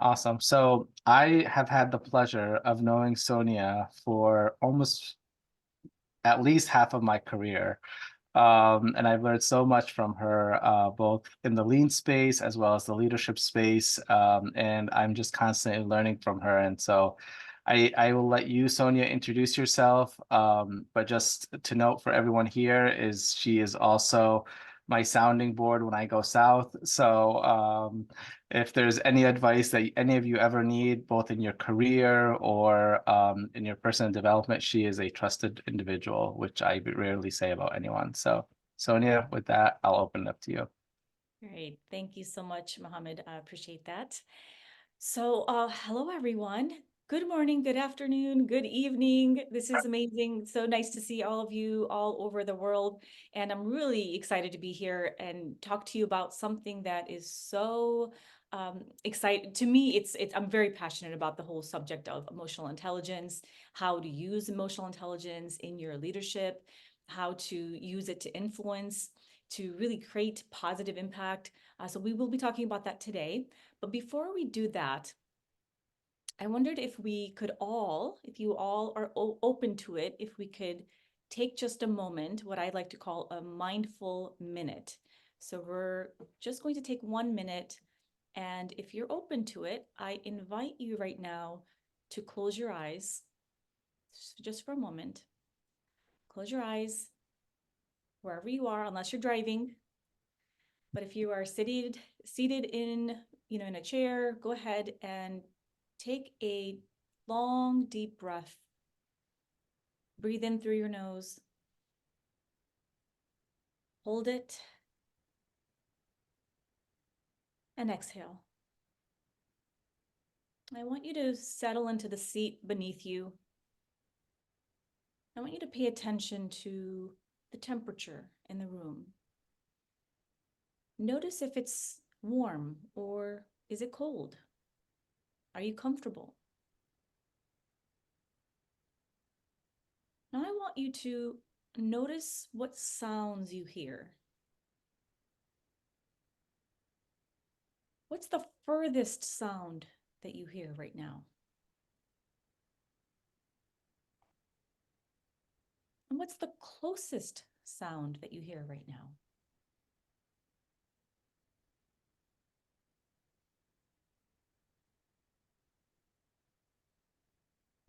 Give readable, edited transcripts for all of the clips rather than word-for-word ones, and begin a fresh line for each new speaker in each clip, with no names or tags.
Awesome. So I have had the pleasure of knowing Sonia for almost at least half of my career. And I've learned so much from her, both in the lean space as well as the leadership space. And I'm just constantly learning from her. And so I will let you, Sonia, introduce yourself. But just to note for everyone here is she is also my sounding board when I go south. So if there's any advice that any of you ever need, both in your career or in your personal development, she is a trusted individual, which I rarely say about anyone. So, Sonia, with that, I'll open it up to you.
Great. Thank you so much, Mohammed. I appreciate that. So, hello, everyone. Good morning, good afternoon, good evening. This is amazing. So nice to see all of you all over the world. And I'm really excited to be here and talk to you about something that is so exciting. To me, I'm very passionate about the whole subject of emotional intelligence, how to use emotional intelligence in your leadership, how to use it to influence, to really create positive impact. So we will be talking about that today. But before we do that, I wondered if we could all, if you all are open to it, if we could take just a moment, what I'd like to call a mindful minute. So we're just going to take 1 minute. And if you're open to it, I invite you right now to close your eyes just for a moment. Close your eyes wherever you are, unless you're driving. But if you are seated in, in a chair, go ahead and take a long, deep breath. Breathe in through your nose. Hold it and exhale. I want you to settle into the seat beneath you. I want you to pay attention to the temperature in the room. Notice if it's warm or is it cold? Are you comfortable? Now I want you to notice what sounds you hear. What's the furthest sound that you hear right now? And what's the closest sound that you hear right now?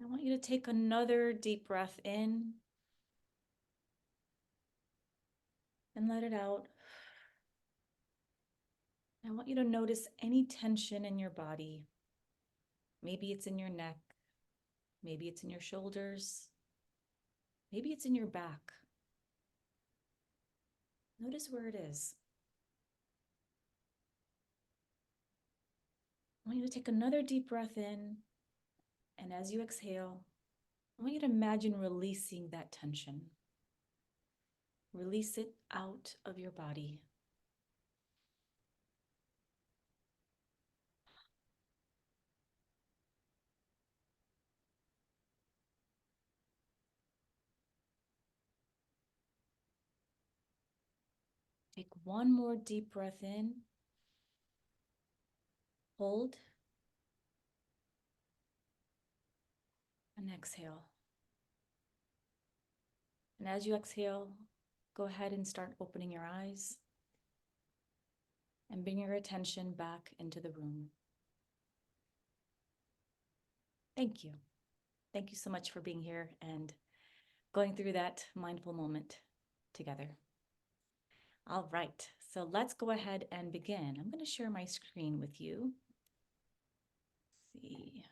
I want you to take another deep breath in and let it out. I want you to notice any tension in your body. Maybe it's in your neck. Maybe it's in your shoulders. Maybe it's in your back. Notice where it is. I want you to take another deep breath in. And as you exhale, I want you to imagine releasing that tension. Release it out of your body. Take one more deep breath in. Hold. And exhale. And as you exhale, go ahead and start opening your eyes and bring your attention back into the room. Thank you. Thank you so much for being here and going through that mindful moment together. All right, so let's go ahead and begin. I'm going to share my screen with you. Let's see.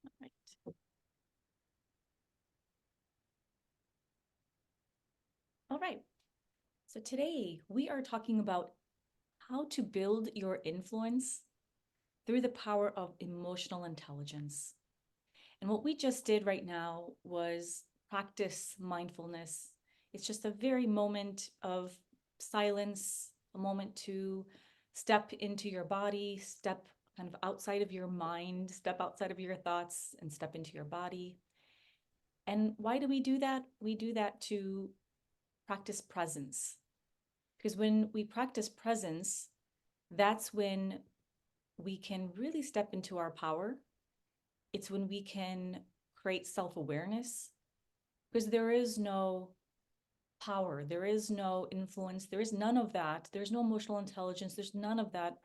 All right. All right. So today we are talking about how to build your influence through the power of emotional intelligence. And what we just did right now was practice mindfulness. It's just a very moment of silence, a moment to step into your body, step kind of outside of your mind, step outside of your thoughts, and step into your body. And why do we do that? We do that to practice presence. Because when we practice presence, that's when we can really step into our power. It's when we can create self-awareness, because there is no power, there is no influence, there is none of that. There's no emotional intelligence, there's none of that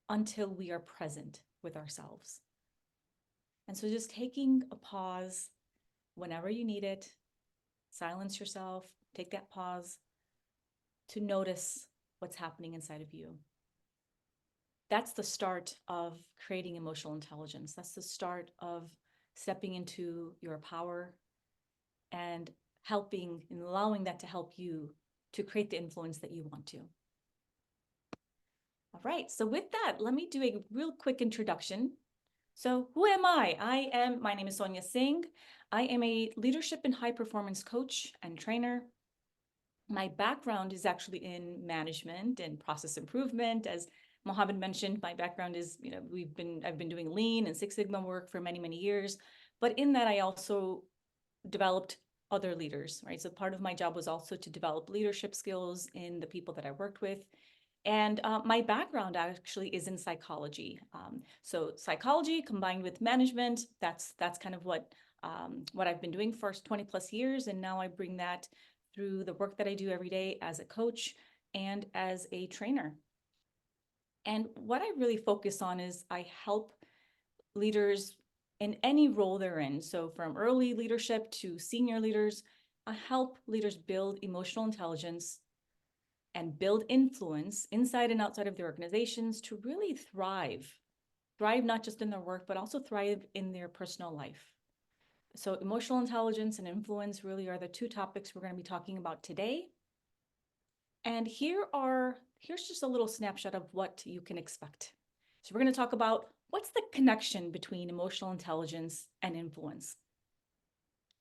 until we are present with ourselves. And so just taking a pause whenever you need it, silence yourself, take that pause to notice what's happening inside of you. That's the start of creating emotional intelligence. That's the start of stepping into your power and helping and allowing that to help you to create the influence that you want to. All right, so with that, let me do a real quick introduction. So who am I? My name is Sonia Singh. I am a leadership and high performance coach and trainer. My background is actually in management and process improvement. As Mohammed mentioned, my background is, I've been doing Lean and Six Sigma work for many, many years. But in that, I also developed other leaders, right? So part of my job was also to develop leadership skills in the people that I worked with. And my background actually is in psychology. So psychology combined with management, that's kind of what I've been doing for 20 plus years. And now I bring that through the work that I do every day as a coach and as a trainer. And what I really focus on is I help leaders in any role they're in. So from early leadership to senior leaders, I help leaders build emotional intelligence and build influence inside and outside of their organizations to really thrive not just in their work, but also thrive in their personal life. So emotional intelligence and influence really are the two topics we're going to be talking about today. And here's just a little snapshot of what you can expect. So we're going to talk about what's the connection between emotional intelligence and influence.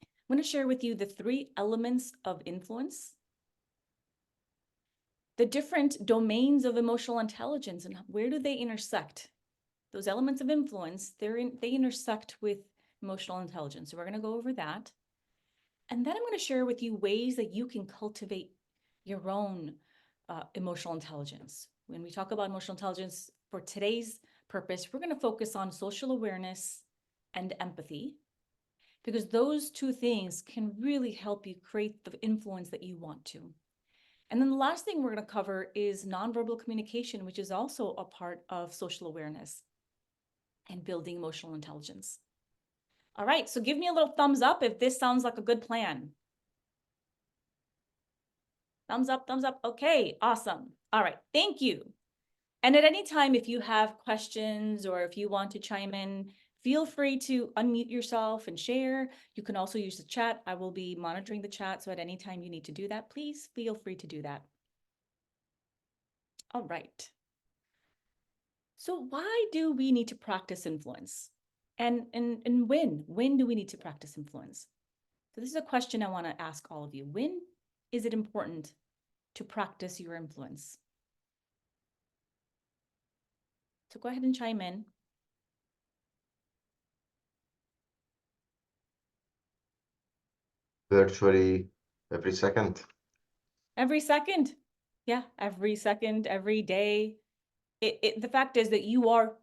I'm going to share with you the 3 elements of influence, the different domains of emotional intelligence, and where do they intersect. Those elements of influence, they intersect with emotional intelligence. So we're going to go over that. And then I'm going to share with you ways that you can cultivate your own emotional intelligence. When we talk about emotional intelligence for today's purpose, we're going to focus on social awareness and empathy, because those 2 things can really help you create the influence that you want to. And then the last thing we're going to cover is nonverbal communication, which is also a part of social awareness and building emotional intelligence. All right, so give me a little thumbs up if this sounds like a good plan. Thumbs up, thumbs up. Okay, awesome. All right, thank you. And at any time, if you have questions or if you want to chime in, feel free to unmute yourself and share. You can also use the chat. I will be monitoring the chat, so at any time you need to do that, please feel free to do that. All right. So why do we need to practice influence? And when do we need to practice influence? So this is a question I want to ask all of you. When is it important to practice your influence? So go ahead and chime in.
Virtually every second.
Every second. Yeah, every second, every day. The fact is that you are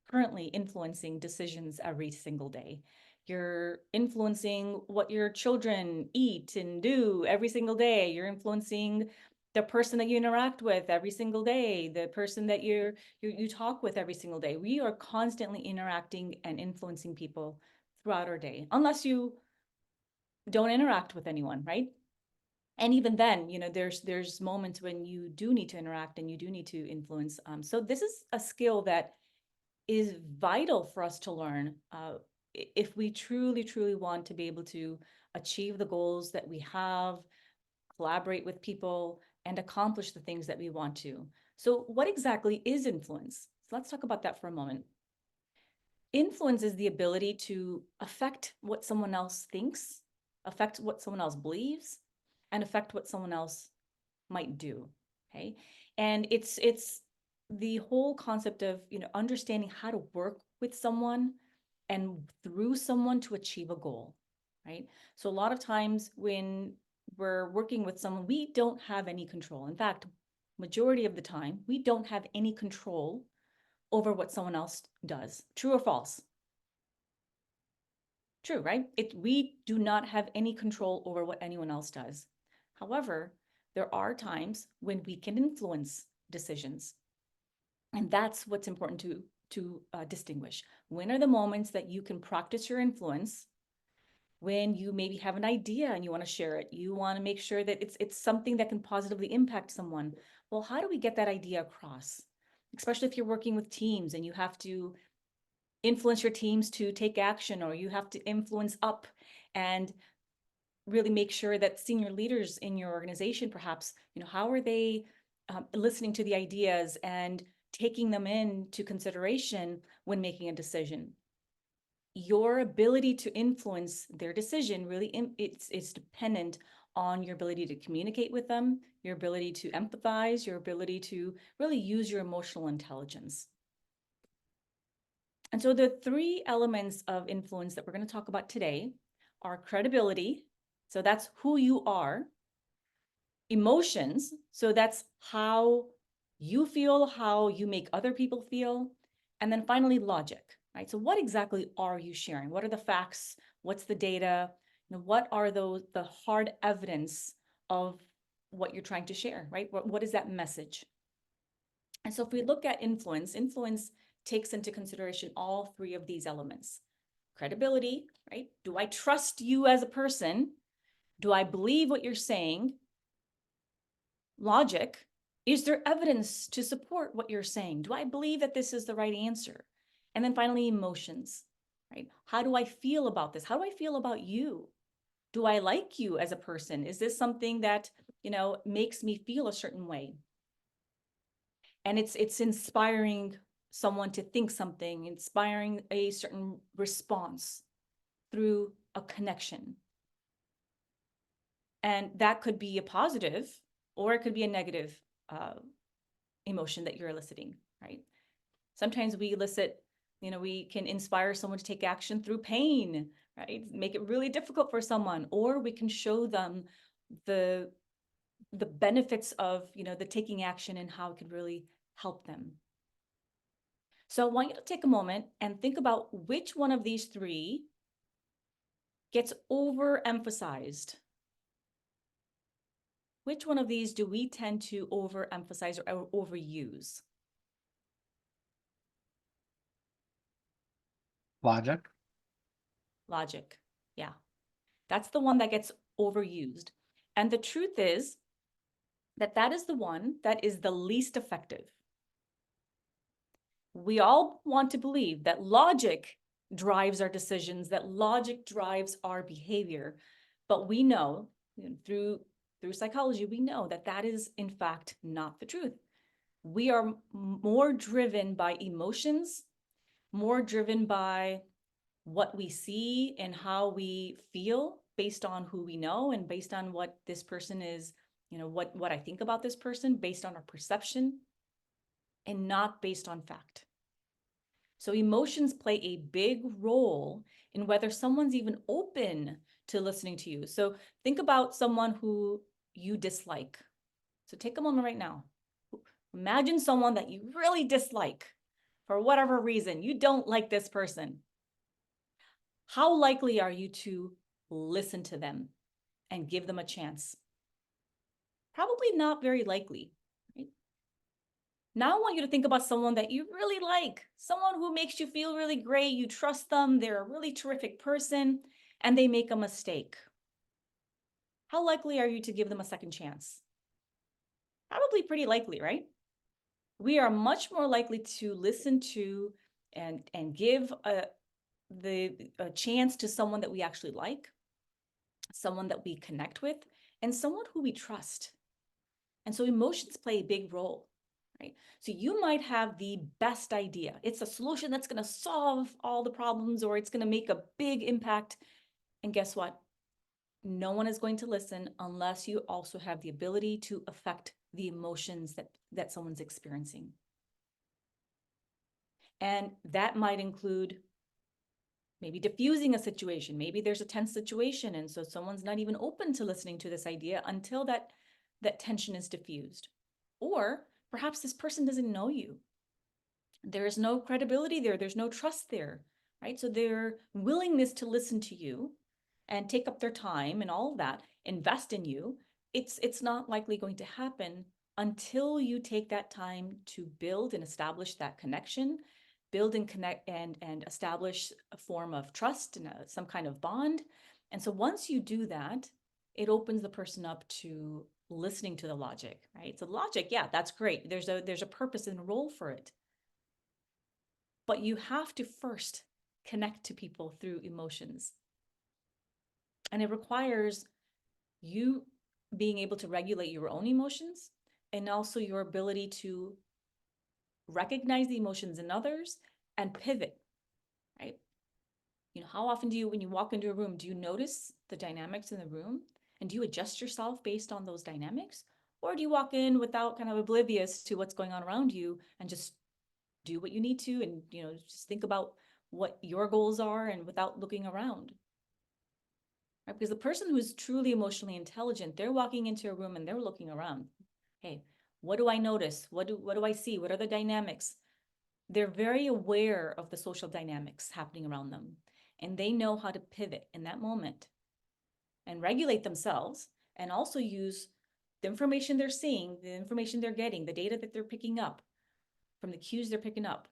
currently influencing decisions every single day. You're influencing what your children eat and do every single day. You're influencing the person that you interact with every single day, the person that you talk with every single day. We are constantly interacting and influencing people throughout our day, unless you don't interact with anyone, right? And even then, there's moments when you do need to interact and you do need to influence. So this is a skill that is vital for us to learn if we truly, truly want to be able to achieve the goals that we have, collaborate with people, and accomplish the things that we want to. So what exactly is influence? So let's talk about that for a moment. Influence is the ability to affect what someone else thinks, affect what someone else believes, and affect what someone else might do. Okay. And it's the whole concept of, understanding how to work with someone and through someone to achieve a goal, right? So a lot of times when we're working with someone, we don't have any control. In fact, majority of the time, we don't have any control over what someone else does. True or false? True, right? We do not have any control over what anyone else does. However, there are times when we can influence decisions. And that's what's important to distinguish. When are the moments that you can practice your influence? When you maybe have an idea and you want to share it, you want to make sure that it's something that can positively impact someone. Well, how do we get that idea across? Especially if you're working with teams and you have to influence your teams to take action, or you have to influence up and really make sure that senior leaders in your organization, perhaps, how are they listening to the ideas and taking them into consideration when making a decision? Your ability to influence their decision really it's dependent on your ability to communicate with them, your ability to empathize, your ability to really use your emotional intelligence. And so the three elements of influence that we're going to talk about today are credibility. So that's who you are. Emotions. So that's how you feel, how you make other people feel. And then finally, logic, right? So what exactly are you sharing? What are the facts? What's the data? What are the hard evidence of what you're trying to share, right? What is that message? And so if we look at influence takes into consideration all three of these elements. Credibility, right? Do I trust you as a person? Do I believe what you're saying? Logic, is there evidence to support what you're saying? Do I believe that this is the right answer? And then finally, emotions, right? How do I feel about this? How do I feel about you? Do I like you as a person? Is this something that, makes me feel a certain way? And it's inspiring someone to think something, inspiring a certain response through a connection. And that could be a positive, or it could be a negative emotion that you're eliciting, right? Sometimes we elicit, we can inspire someone to take action through pain, right? Make it really difficult for someone, or we can show them the benefits of, the taking action and how it could really help them. So I want you to take a moment and think about which one of these three gets overemphasized. Which one of these do we tend to overemphasize or overuse?
Logic.
Logic. Yeah. That's the one that gets overused. And the truth is that is the one that is the least effective. We all want to believe that logic drives our decisions, that logic drives our behavior. But we know, through psychology, we know that is in fact not the truth. We are more driven by emotions, more driven by what we see and how we feel based on who we know and based on what this person is, what I think about this person, based on our perception and not based on fact. So emotions play a big role in whether someone's even open to listening to you. So think about someone who you dislike. So take a moment right now. Imagine someone that you really dislike for whatever reason. You don't like this person. How likely are you to listen to them and give them a chance? Probably not very likely. Right? Now I want you to think about someone that you really like, someone who makes you feel really great. You trust them. They're a really terrific person and they make a mistake. How likely are you to give them a second chance? Probably pretty likely, right? We are much more likely to listen to and give a chance to someone that we actually like, someone that we connect with, and someone who we trust. And so emotions play a big role, right? So you might have the best idea. It's a solution that's going to solve all the problems, or it's going to make a big impact. And guess what? No one is going to listen unless you also have the ability to affect the emotions that someone's experiencing. And that might include maybe diffusing a situation. Maybe there's a tense situation, and so someone's not even open to listening to this idea until that tension is diffused. Or perhaps this person doesn't know you. There is no credibility there. There's no trust there, right? So their willingness to listen to you and take up their time and all of that, invest in you, it's not likely going to happen until you take that time to build and establish that connection, build and connect and establish a form of trust and some kind of bond. And so once you do that, it opens the person up to listening to the logic, right? So logic, yeah, that's great. There's a purpose and a role for it. But you have to first connect to people through emotions. And it requires you being able to regulate your own emotions and also your ability to recognize the emotions in others and pivot, right? You know, how often do you, when you walk into a room, do you notice the dynamics in the room? And do you adjust yourself based on those dynamics? Or do you walk in without kind of oblivious to what's going on around you and just do what you need to and, you know, just think about what your goals are and without looking around? Right? Because the person who's truly emotionally intelligent, they're walking into a room and they're looking around. Hey, what do I notice? What do I see? What are the dynamics? They're very aware of the social dynamics happening around them. And they know how to pivot in that moment and regulate themselves and also use the information they're seeing, the information they're getting, the data that they're picking up from the cues they're picking up.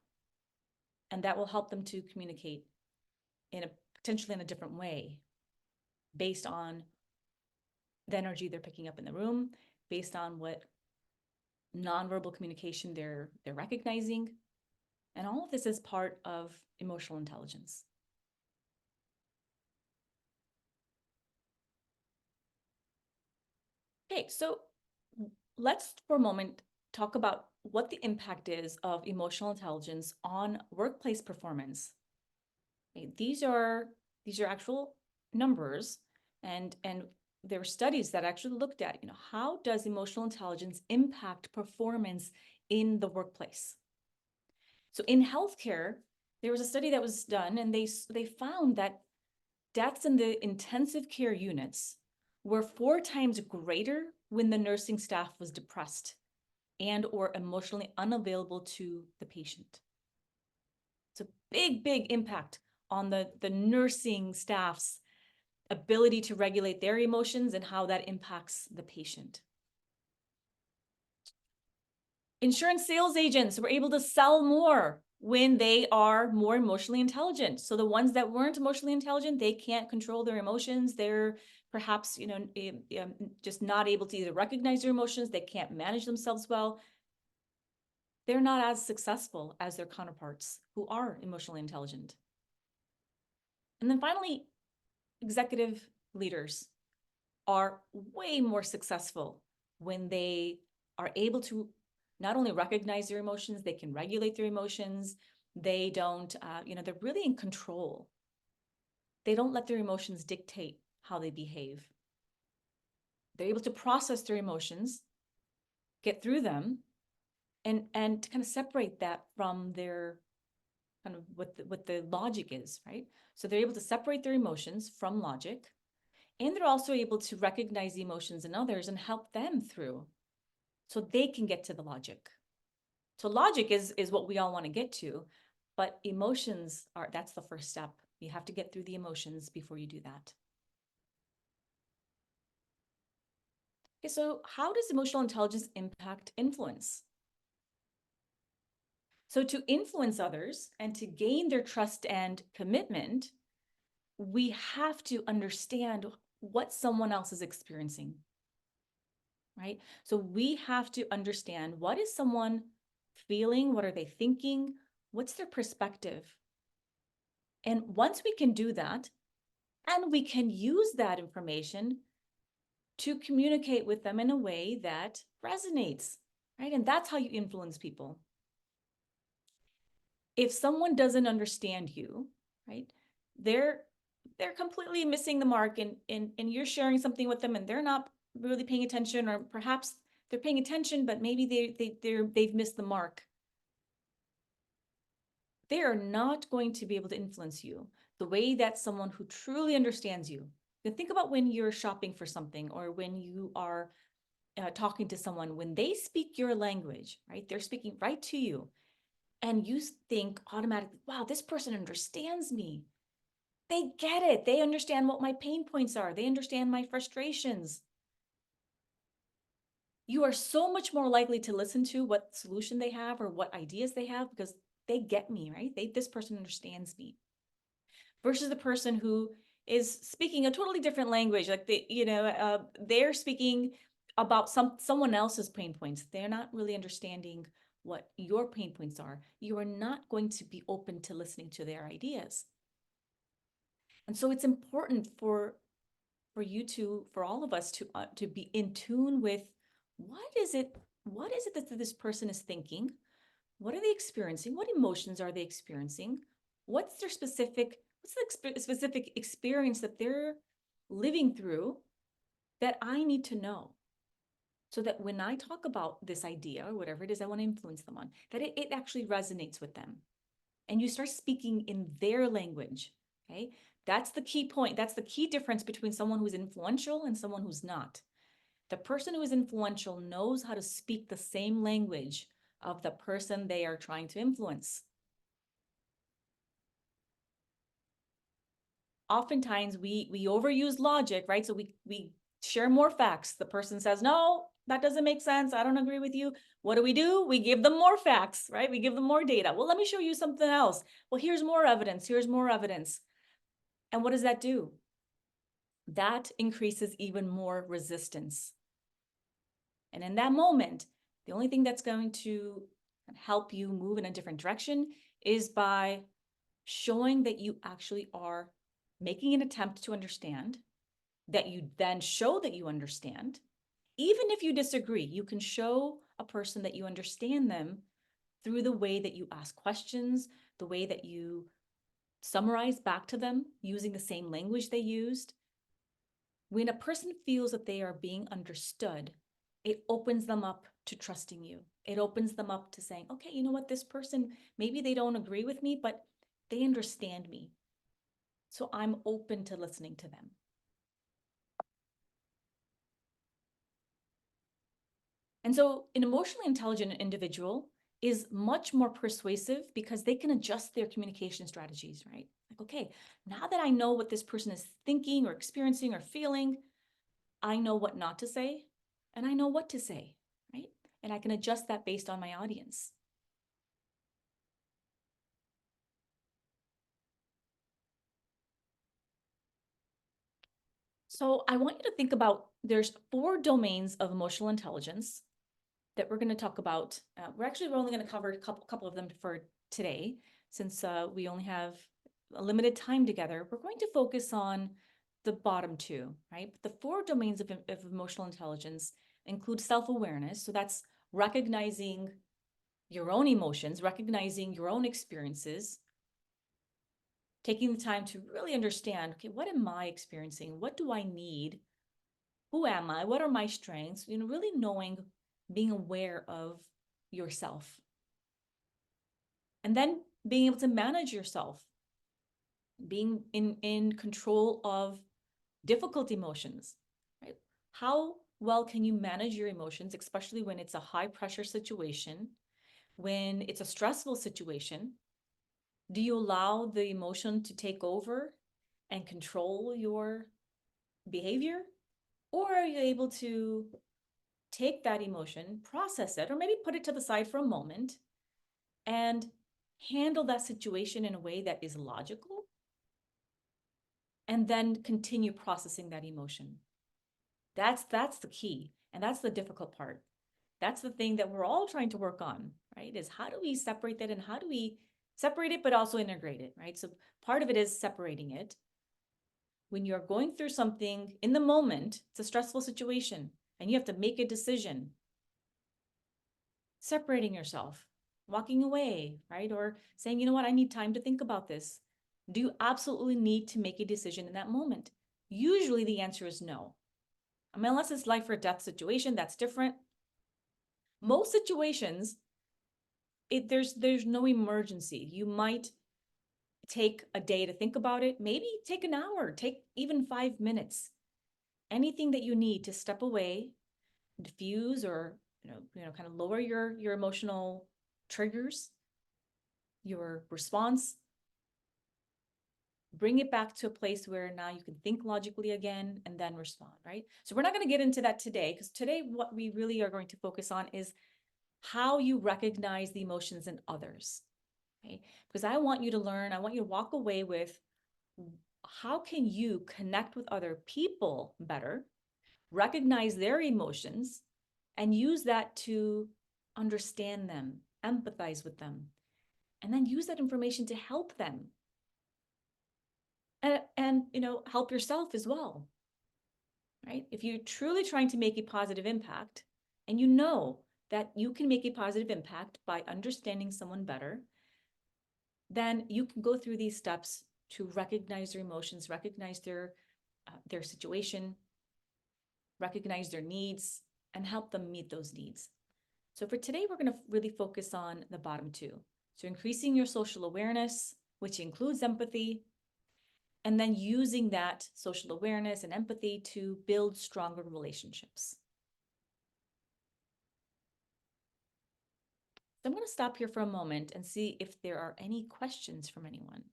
And that will help them to communicate in a potentially in a different way based on the energy they're picking up in the room, based on what nonverbal communication they're recognizing. And all of this is part of emotional intelligence. Okay, so let's for a moment talk about what the impact is of emotional intelligence on workplace performance. Okay, these are actual numbers, and there were studies that actually looked at, you know, how does emotional intelligence impact performance in the workplace? So in healthcare, there was a study that was done, and they found that deaths in the intensive care units were 4 times greater when the nursing staff was depressed and or emotionally unavailable to the patient. It's a big impact on the nursing staff's ability to regulate their emotions and how that impacts the patient. Insurance sales agents were able to sell more when they are more emotionally intelligent. So the ones that weren't emotionally intelligent, they can't control their emotions. They're perhaps, you know, just not able to either recognize their emotions. They can't manage themselves well. They're not as successful as their counterparts who are emotionally intelligent. And then finally, executive leaders are way more successful when they are able to not only recognize their emotions, they can regulate their emotions. They don't, you know, they're really in control. They don't let their emotions dictate how they behave. They're able to process their emotions, get through them, and to kind of separate that from their kind of what the logic is, right? So they're able to separate their emotions from logic, and they're also able to recognize the emotions in others and help them through so they can get to the logic. So logic is what we all want to get to, but emotions are, that's the first step. You have to get through the emotions before you do that. Okay, so how does emotional intelligence impact influence? So to influence others and to gain their trust and commitment, we have to understand what someone else is experiencing, right? So we have to understand, what is someone feeling? What are they thinking? What's their perspective? And once we can do that, and we can use that information to communicate with them in a way that resonates, right? And that's how you influence people. If someone doesn't understand you, right, they're completely missing the mark, and you're sharing something with them and they're not really paying attention, or perhaps they're paying attention, but maybe they've missed the mark. They are not going to be able to influence you the way that someone who truly understands you. Then think about when you're shopping for something, or when you are talking to someone, when they speak your language, right? They're speaking right to you. And you think automatically, wow, this person understands me. They get it. They understand what my pain points are. They understand my frustrations. You are so much more likely to listen to what solution they have or what ideas they have because they get me, right? This person understands me. Versus the person who is speaking a totally different language, like they're speaking about someone else's pain points. They're not really understanding what your pain points are. You are not going to be open to listening to their ideas. And so it's important for all of us to be in tune with what is it that this person is thinking? What are they experiencing? What emotions are they experiencing? What's the specific experience that they're living through that I need to know? So that when I talk about this idea or whatever it is I want to influence them on, that it actually resonates with them. And you start speaking in their language, okay? That's the key point. That's the key difference between someone who's influential and someone who's not. The person who is influential knows how to speak the same language of the person they are trying to influence. Oftentimes we overuse logic, right? So we share more facts. The person says, no, that doesn't make sense. I don't agree with you. What do? We give them more facts, right? We give them more data. Well, let me show you something else. Well, here's more evidence. Here's more evidence. And what does that do? That increases even more resistance. And in that moment, the only thing that's going to help you move in a different direction is by showing that you actually are making an attempt to understand, that you then show that you understand. Even if you disagree, you can show a person that you understand them through the way that you ask questions, the way that you summarize back to them using the same language they used. When a person feels that they are being understood, it opens them up to trusting you. It opens them up to saying, okay, you know what, this person, maybe they don't agree with me, but they understand me. So I'm open to listening to them. And so an emotionally intelligent individual is much more persuasive because they can adjust their communication strategies, right? Like, okay, now that I know what this person is thinking or experiencing or feeling, I know what not to say and I know what to say, right? And I can adjust that based on my audience. So I want you to think about, there's 4 domains of emotional intelligence that we're going to talk about. We're only going to cover a couple of them for today, since we only have a limited time together. We're going to focus on the bottom 2, right? The 4 domains of emotional intelligence include self-awareness. So that's recognizing your own emotions, recognizing your own experiences, taking the time to really understand, okay, what am I experiencing? What do I need? Who am I? What are my strengths? Really knowing, being aware of yourself. And then being able to manage yourself, being in control of difficult emotions, right? How well can you manage your emotions, especially when it's a high pressure situation, when it's a stressful situation? Do you allow the emotion to take over and control your behavior? Or are you able to take that emotion, process it, or maybe put it to the side for a moment and handle that situation in a way that is logical, and then continue processing that emotion? That's the key, and that's the difficult part. That's the thing that we're all trying to work on, right? Is how do we separate that, and how do we separate it but also integrate it, right? So part of it is separating it. When you're going through something in the moment, it's a stressful situation, and you have to make a decision. Separating yourself, walking away, right? Or saying, you know what, I need time to think about this. Do you absolutely need to make a decision in that moment? Usually the answer is no. I mean, unless it's life or death situation, that's different. Most situations, there's no emergency. You might take a day to think about it, maybe take an hour, take even 5 minutes. Anything that you need to step away, diffuse or, kind of lower your emotional triggers, your response. Bring it back to a place where now you can think logically again and then respond, right? So we're not going to get into that today, because today what we really are going to focus on is how you recognize the emotions in others, okay? Because I want you to learn, I want you to walk away with how can you connect with other people better, recognize their emotions, and use that to understand them, empathize with them, and then use that information to help them. And help yourself as well, right? If you're truly trying to make a positive impact, and you know that you can make a positive impact by understanding someone better, then you can go through these steps to recognize their emotions, recognize their situation, recognize their needs, and help them meet those needs. So for today, we're going to really focus on the bottom two. So increasing your social awareness, which includes empathy, and then using that social awareness and empathy to build stronger relationships. So I'm going to stop here for a moment and see if there are any questions from anyone.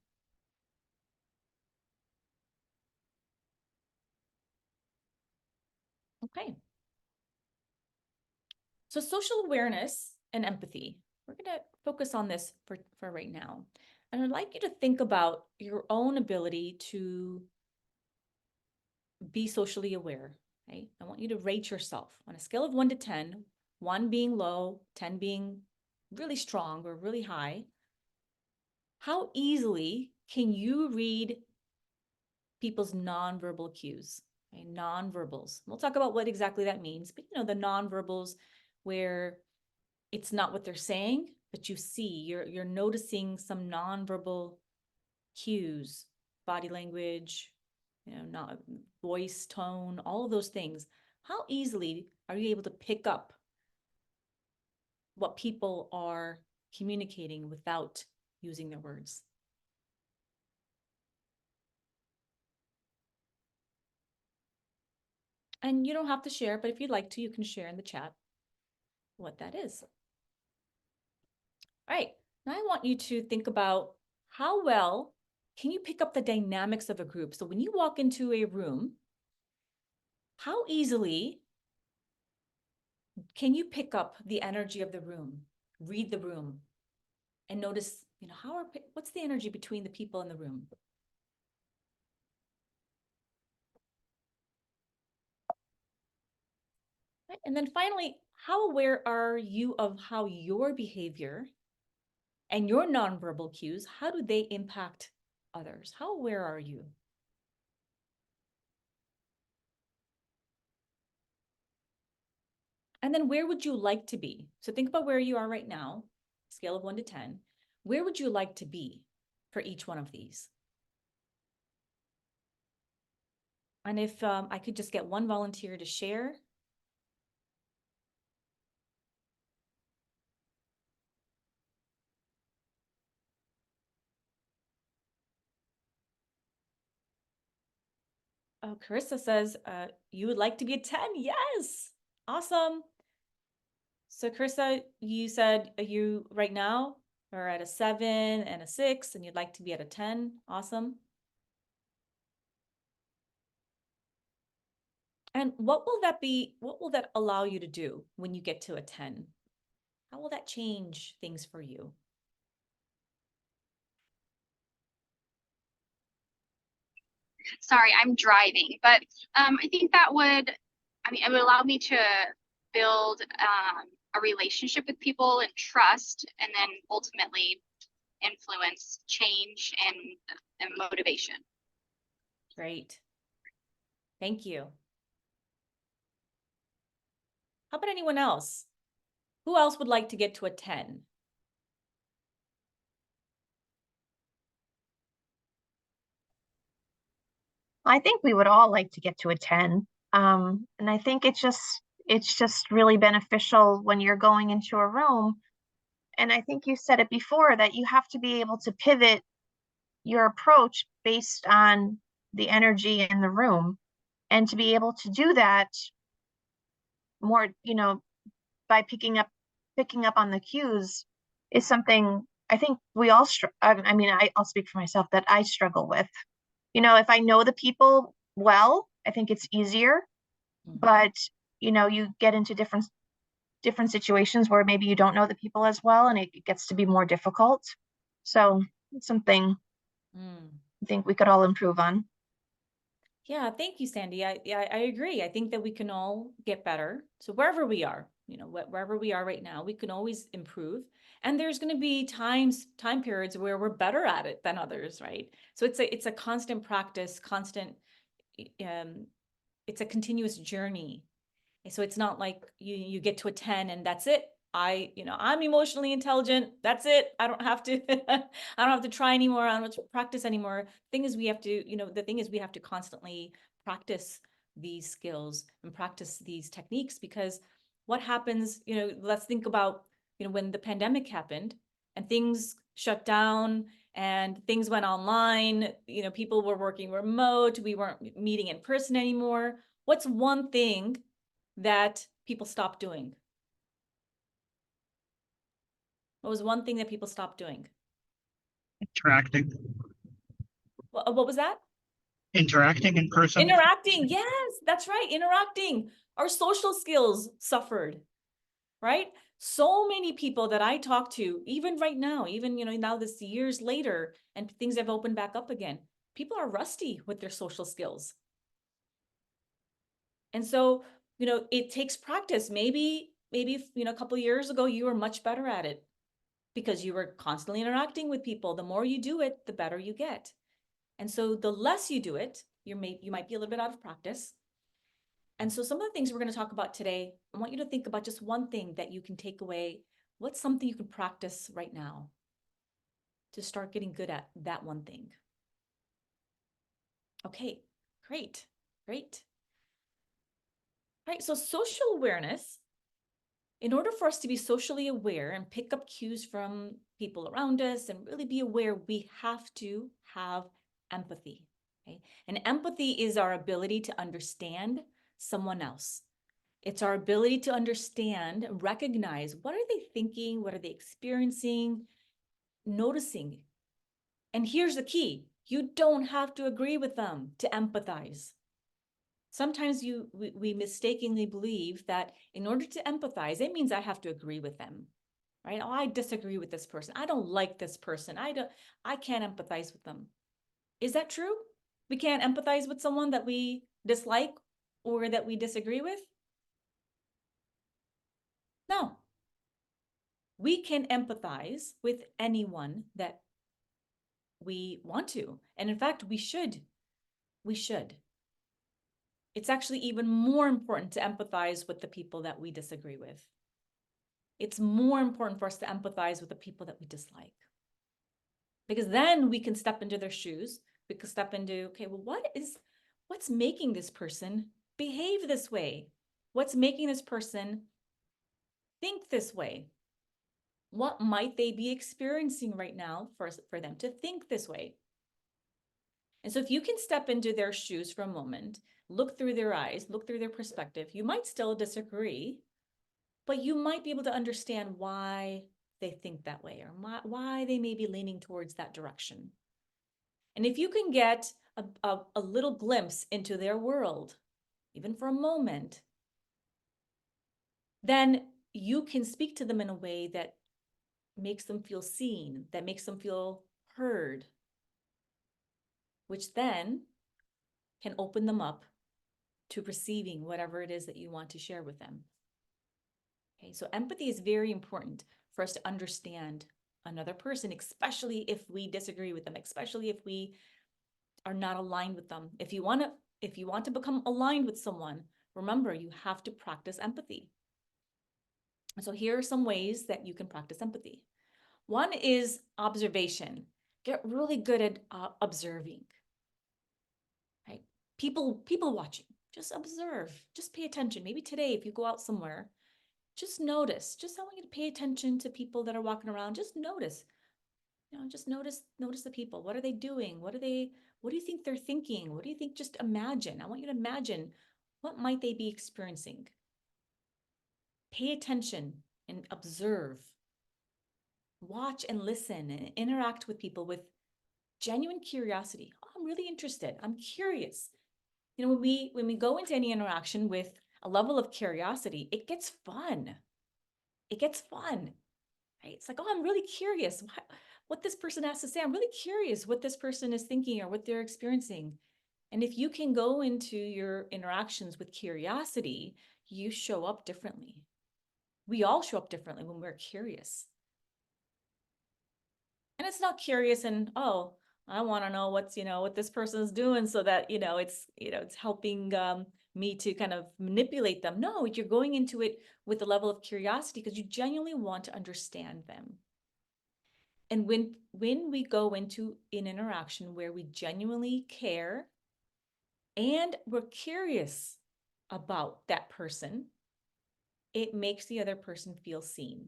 Okay. So social awareness and empathy, we're going to focus on this for right now. And I'd like you to think about your own ability to be socially aware, right? I want you to rate yourself on a scale of 1 to 10, 1 being low, 10 being really strong or really high. How easily can you read people's nonverbal cues, okay? Nonverbals. We'll talk about what exactly that means, but the nonverbals where it's not what they're saying, but you see, you're noticing some nonverbal cues, body language, not voice tone, all of those things. How easily are you able to pick up what people are communicating without using their words? And you don't have to share, but if you'd like to, you can share in the chat what that is. All right, now I want you to think about how well can you pick up the dynamics of a group? So when you walk into a room, how easily can you pick up the energy of the room, read the room, and notice, what's the energy between the people in the room? Right? And then finally, how aware are you of how your behavior and your nonverbal cues, how do they impact others? How aware are you? And then where would you like to be? So think about where you are right now, scale of 1 to 10. Where would you like to be for each one of these? And if I could just get one volunteer to share. Oh, Carissa says you would like to be a 10. Yes. Awesome. So Carissa, you said you right now are at a 7 and a 6 and you'd like to be at a 10. Awesome. And what will that be? What will that allow you to do when you get to a 10? How will that change things for you?
Sorry, I'm driving, but I think that would, it would allow me to build a relationship with people and trust, and then ultimately influence change and motivation.
Great. Thank you. How about anyone else? Who else would like to get to a 10?
I think we would all like to get to a 10. And I think it's just really beneficial when you're going into a room. And I think you said it before that you have to be able to pivot your approach based on the energy in the room. And to be able to do that more, by picking up on the cues is something I think we all I'll speak for myself that I struggle with. If I know the people well, I think it's easier, but you get into different situations where maybe you don't know the people as well, and it gets to be more difficult. So it's something I think we could all improve on.
Yeah, thank you, Sandy. I agree. I think that we can all get better. So wherever we are, wherever we are right now, we can always improve. And there's going to be time periods where we're better at it than others, right? So it's a constant practice, it's a continuous journey. So it's not like you get to a 10 and that's it. I'm emotionally intelligent. That's it. I don't have to, I don't have to try anymore. I don't have to practice anymore. The thing is we have to constantly practice these skills and practice these techniques, because what happens, let's think about, when the pandemic happened and things shut down and things went online, people were working remote. We weren't meeting in person anymore. What's one thing that people stopped doing? What was one thing that people stopped doing?
Interacting.
What was that?
Interacting in person.
Interacting. Yes, that's right. Interacting. Our social skills suffered, right? So many people that I talk to, even right now, even, now this years later, and things have opened back up again, people are rusty with their social skills. And so, it takes practice. Maybe, a couple of years ago, you were much better at it because you were constantly interacting with people. The more you do it, the better you get. And so the less you do it, you might be a little bit out of practice. And so some of the things we're going to talk about today, I want you to think about just one thing that you can take away. What's something you can practice right now to start getting good at that one thing? Okay, great. Right, so social awareness, in order for us to be socially aware and pick up cues from people around us and really be aware, we have to have empathy. Okay? And empathy is our ability to understand someone else. It's our ability to understand, recognize, what are they thinking? What are they experiencing? Noticing. And here's the key. You don't have to agree with them to empathize. Sometimes we mistakenly believe that in order to empathize, it means I have to agree with them, right? Oh, I disagree with this person. I don't like this person. I can't empathize with them. Is that true? We can't empathize with someone that we dislike or that we disagree with? No. We can empathize with anyone that we want to. And in fact, we should. We should. It's actually even more important to empathize with the people that we disagree with. It's more important for us to empathize with the people that we dislike. Because then we can step into their shoes. We can step into, okay, well, what's making this person behave this way? What's making this person think this way? What might they be experiencing right now for them to think this way? And so if you can step into their shoes for a moment, look through their eyes, look through their perspective, you might still disagree, but you might be able to understand why they think that way or why they may be leaning towards that direction. And if you can get a little glimpse into their world, even for a moment, then you can speak to them in a way that makes them feel seen, that makes them feel heard, which then can open them up to receiving whatever it is that you want to share with them. Okay, so empathy is very important for us to understand another person, especially if we disagree with them, especially if we are not aligned with them. If you want to become aligned with someone, remember, you have to practice empathy. So here are some ways that you can practice empathy. One is observation. Get really good at observing. Right? People watching. Just observe. Just pay attention. Maybe today, if you go out somewhere, just notice. I want you to pay attention to people that are walking around. Just notice. Just notice the people. What are they doing? What do you think they're thinking? What do you think? Just imagine. I want you to imagine, what might they be experiencing? Pay attention and observe. Watch and listen and interact with people with genuine curiosity. Oh, I'm really interested. I'm curious. You know, when we go into any interaction with a level of curiosity, it gets fun. It gets fun. Right? It's like, oh, I'm really curious what this person has to say. I'm really curious what this person is thinking or what they're experiencing. And if you can go into your interactions with curiosity, you show up differently. We all show up differently when we're curious. And it's not curious and, oh, I want to know what's, what this person's doing so that, it's helping me to kind of manipulate them. No, you're going into it with a level of curiosity because you genuinely want to understand them. And when we go into an interaction where we genuinely care and we're curious about that person, it makes the other person feel seen.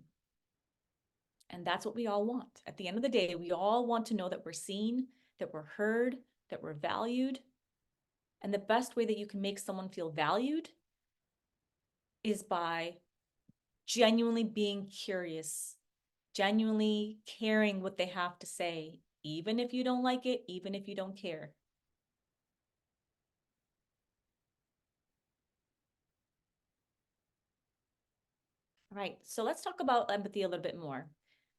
And that's what we all want. At the end of the day, we all want to know that we're seen, that we're heard, that we're valued. And the best way that you can make someone feel valued is by genuinely being curious, genuinely caring what they have to say, even if you don't like it, even if you don't care. All right, so let's talk about empathy a little bit more.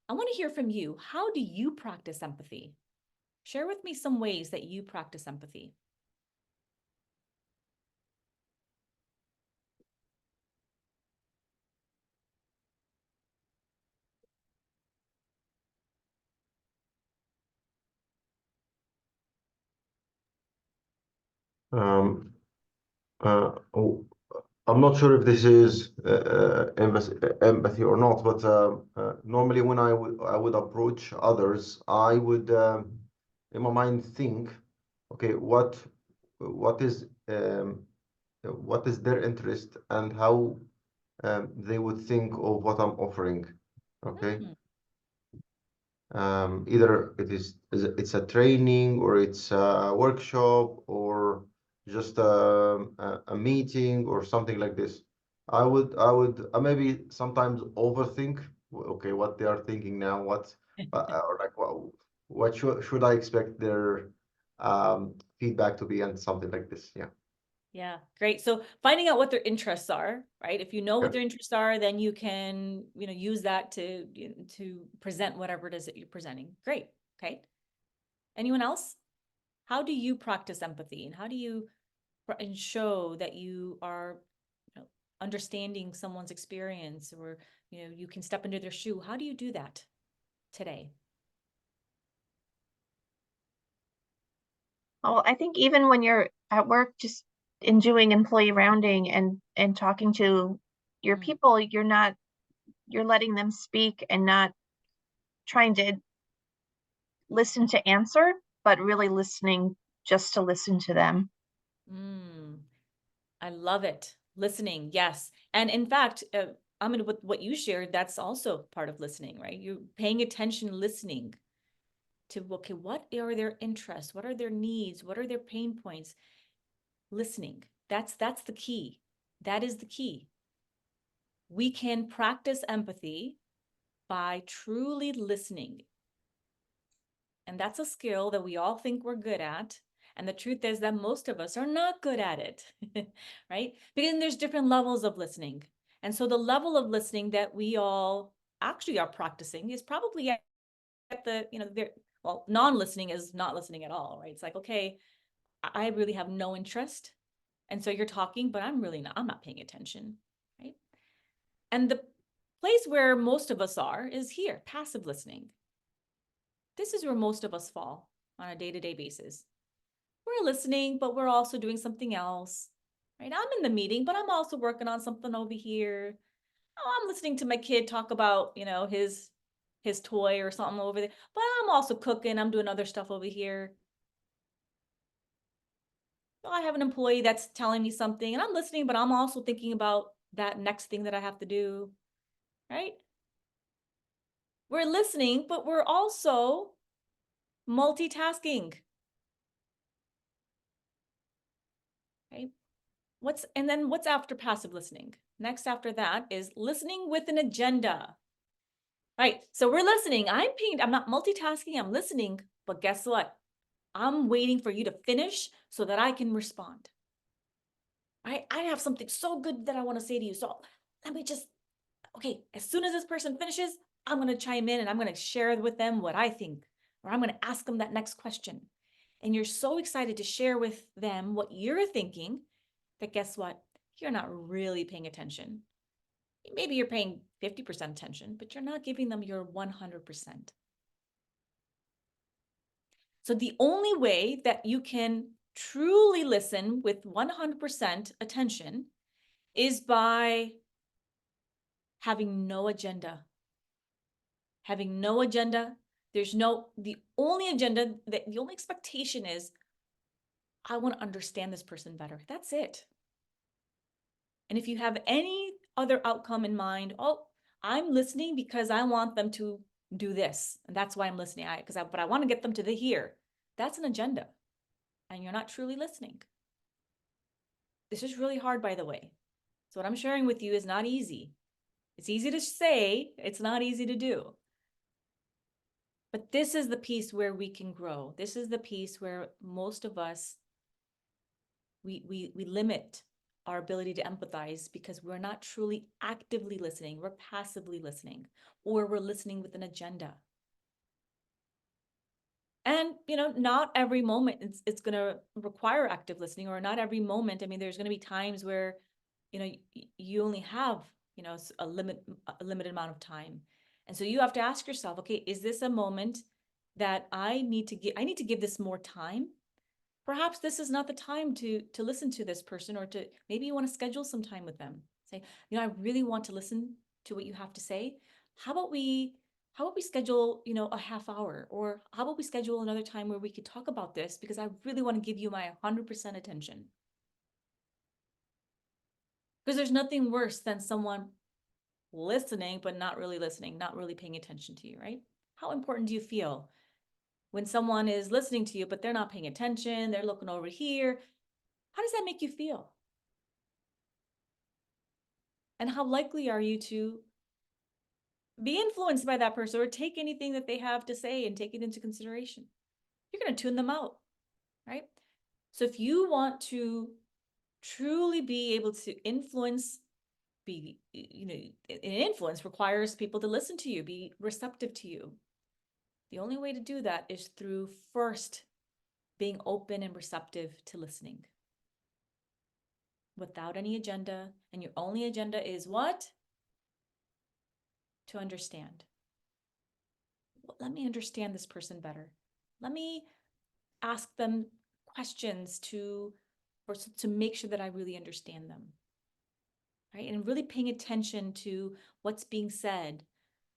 I want to hear from you. How do you practice empathy? Share with me some ways that you practice empathy.
Um, oh, I'm not sure if this is empathy or not, but normally when I would approach others, I would in my mind think, okay, what is their interest and how they would think of what I'm offering. Okay. Either it's a training or it's a workshop or just a meeting or something like this. I maybe sometimes overthink. Okay, what they are thinking now, or like what should I expect their feedback to be and something like this. Yeah.
Yeah, great. So finding out what their interests are, right? If you know what
Yeah.
their interests are, then you can, use that to present whatever it is that you're presenting. Great. Okay. Anyone else? How do you practice empathy and how do you show that you are understanding someone's experience or, you can step into their shoe? How do you do that today?
Well, I think even when you're at work, just in doing employee rounding and talking to your people, you're letting them speak and not trying to listen to answer, but really listening just to listen to them.
I love it. Listening, yes. And in fact, with what you shared, that's also part of listening, right? You're paying attention, listening to, okay, what are their interests? What are their needs? What are their pain points? Listening. That's the key. That is the key. We can practice empathy by truly listening. And that's a skill that we all think we're good at. And the truth is that most of us are not good at it, right? Because there's different levels of listening. And so the level of listening that we all actually are practicing is probably at the, non-listening is not listening at all, right? It's like, okay, I really have no interest. And so you're talking, but I'm not paying attention, right? And the place where most of us are is here, passive listening. This is where most of us fall on a day-to-day basis. We're listening, but we're also doing something else, right? I'm in the meeting, but I'm also working on something over here. Oh, I'm listening to my kid talk about, his toy or something over there, but I'm also cooking. I'm doing other stuff over here. I have an employee that's telling me something and I'm listening, but I'm also thinking about that next thing that I have to do, right? We're listening, but we're also multitasking. Right? What's after passive listening? Next after that is listening with an agenda. Right, so we're listening. I'm not multitasking, I'm listening, but guess what? I'm waiting for you to finish so that I can respond. Right, I have something so good that I want to say to you. So let me just, okay, as soon as this person finishes, I'm going to chime in and I'm going to share with them what I think, or I'm going to ask them that next question. And you're so excited to share with them what you're thinking that guess what? You're not really paying attention. Maybe you're paying 50% attention, but you're not giving them your 100%. So the only way that you can truly listen with 100% attention is by having no agenda. Having no agenda. The only agenda, the only expectation is, I want to understand this person better. That's it. And if you have any other outcome in mind, oh, I'm listening because I want them to do this. And that's why I'm listening. But I want to get them to the here. That's an agenda. And you're not truly listening. This is really hard, by the way. So what I'm sharing with you is not easy. It's easy to say, it's not easy to do. But this is the piece where we can grow. This is the piece where most of us, we limit our ability to empathize because we're not truly actively listening. We're passively listening, or we're listening with an agenda. And, not every moment it's going to require active listening, or not every moment. I mean, there's going to be times where, you only have, a limited amount of time. And so you have to ask yourself, okay, is this a moment that I need to give this more time? Perhaps this is not the time to listen to this person, or maybe you want to schedule some time with them. Say, I really want to listen to what you have to say. How about we schedule, a half hour, or how about we schedule another time where we could talk about this, because I really want to give you my 100% attention. Because there's nothing worse than someone listening, but not really listening, not really paying attention to you, right? How important do you feel when someone is listening to you, but they're not paying attention, they're looking over here? How does that make you feel? And how likely are you to be influenced by that person, or take anything that they have to say and take it into consideration? You're going to tune them out, right? So if you want to truly be able to influence, influence requires people to listen to you, be receptive to you. The only way to do that is through first being open and receptive to listening without any agenda. And your only agenda is what? To understand. Well, let me understand this person better. Let me ask them questions to make sure that I really understand them. Right? And really paying attention to what's being said,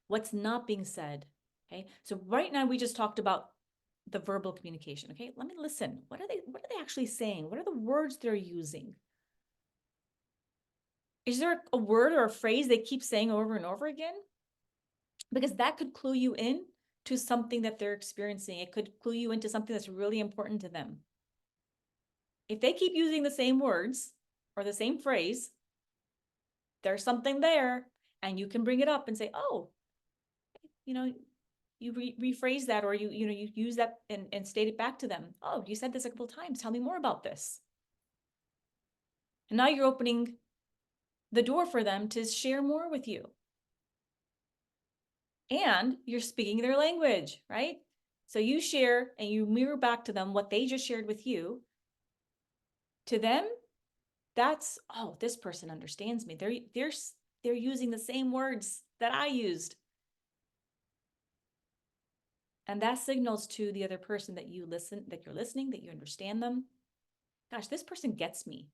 what's not being said. Okay. So right now we just talked about the verbal communication. Okay. Let me listen. What are they actually saying? What are the words they're using? Is there a word or a phrase they keep saying over and over again? Because that could clue you in to something that they're experiencing. It could clue you into something that's really important to them. If they keep using the same words or the same phrase, there's something there, and you can bring it up and say, oh, you rephrase that, or you use that and state it back to them. Oh, you said this a couple of times. Tell me more about this. And now you're opening the door for them to share more with you. And you're speaking their language, right? So you share and you mirror back to them what they just shared with you. To them, that's, oh, this person understands me. They're using the same words that I used. And that signals to the other person that you're listening, that you understand them. Gosh, this person gets me.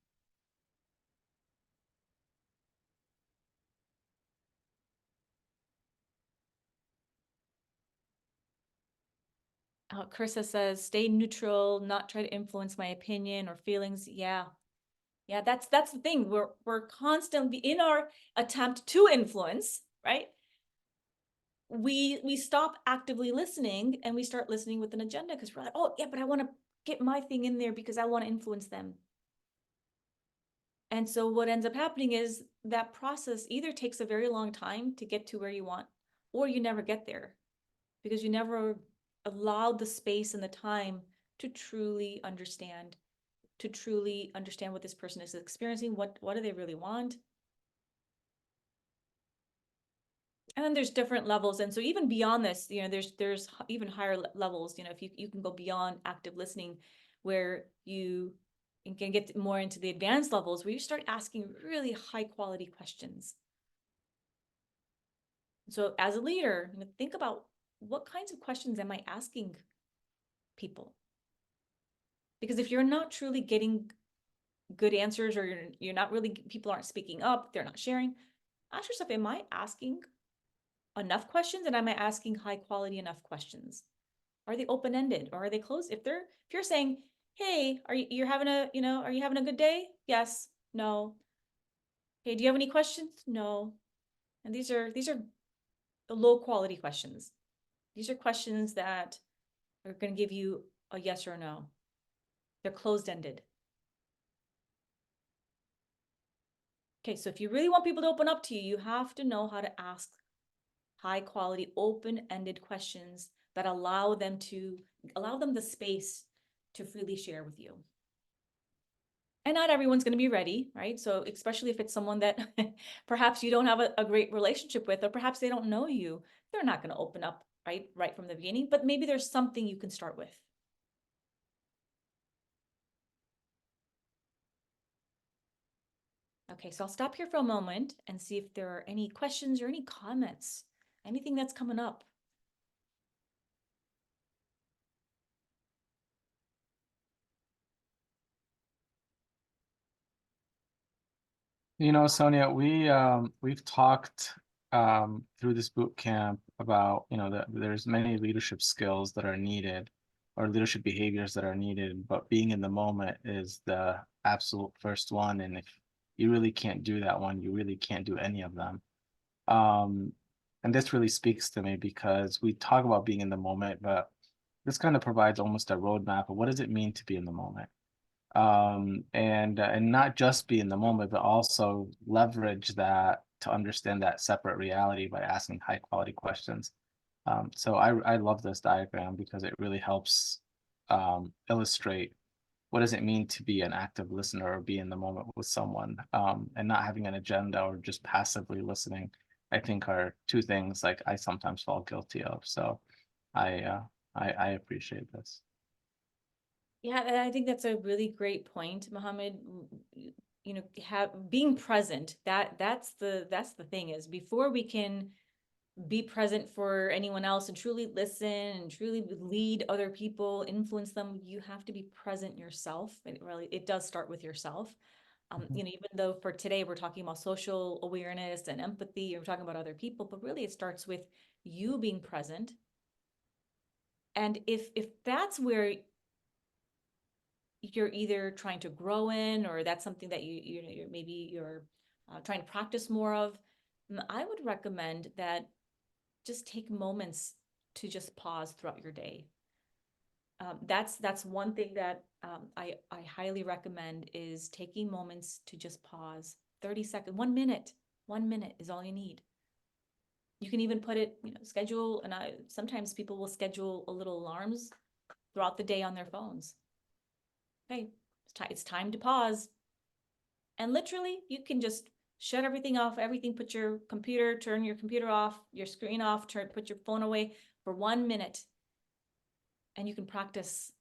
Carissa says, stay neutral, not try to influence my opinion or feelings. Yeah, that's the thing. We're constantly in our attempt to influence, right? We stop actively listening and we start listening with an agenda, because we're like, oh yeah, but I want to get my thing in there because I want to influence them. And so what ends up happening is that process either takes a very long time to get to where you want, or you never get there because you never allowed the space and the time to truly understand what this person is experiencing. What do they really want? And then there's different levels. And so even beyond this, you know, there's even higher levels, you know, if you can go beyond active listening, where you can get more into the advanced levels, where you start asking really high quality questions. So as a leader, you know, think about what kinds of questions am I asking people? Because if you're not truly getting good answers, or you're not really, people aren't speaking up, they're not sharing, ask yourself, am I asking enough questions, and am I asking high quality enough questions? Are they open-ended, or are they closed? If you're saying, hey, are you having a good day? Yes. No. Hey, do you have any questions? No. And these are the low quality questions. These are questions that are going to give you a yes or a no. They're closed-ended. Okay, so if you really want people to open up to you, you have to know how to ask high quality, open-ended questions that allow them the space to freely share with you. And not everyone's going to be ready, right? So especially if it's someone that perhaps you don't have a great relationship with, or perhaps they don't know you, they're not going to open up right from the beginning, but maybe there's something you can start with. Okay, so I'll stop here for a moment and see if there are any questions or any comments, anything that's coming up.
You know, Sonia, we've talked through this boot camp about, you know, that there's many leadership skills that are needed, or leadership behaviors that are needed, but being in the moment is the absolute first one. And if you really can't do that one, you really can't do any of them. And this really speaks to me because we talk about being in the moment, but this kind of provides almost a roadmap of what does it mean to be in the moment. And not just be in the moment, but also leverage that to understand that separate reality by asking high quality questions. So I love this diagram because it really helps illustrate what does it mean to be an active listener or be in the moment with someone, and not having an agenda or just passively listening. I think are two things like I sometimes fall guilty of. So I appreciate this.
Yeah, and I think that's a really great point, Mohammed. You know, being present, that's the thing, is before we can be present for anyone else and truly listen and truly lead other people, influence them, you have to be present yourself. And it does start with yourself. You know, even though for today we're talking about social awareness and empathy, we're talking about other people, but really it starts with you being present. And if that's where you're either trying to grow in, or that's something that you're trying to practice more of, I would recommend that just take moments to just pause throughout your day. That's one thing that I highly recommend, is taking moments to just pause. 30 seconds, 1 minute. 1 minute is all you need. You can even put it, you know, schedule, and sometimes people will schedule a little alarms throughout the day on their phones. Okay, it's time to pause. And literally, you can just shut everything off, put your computer, turn your computer off, your screen off, put your phone away for 1 minute. And you can practice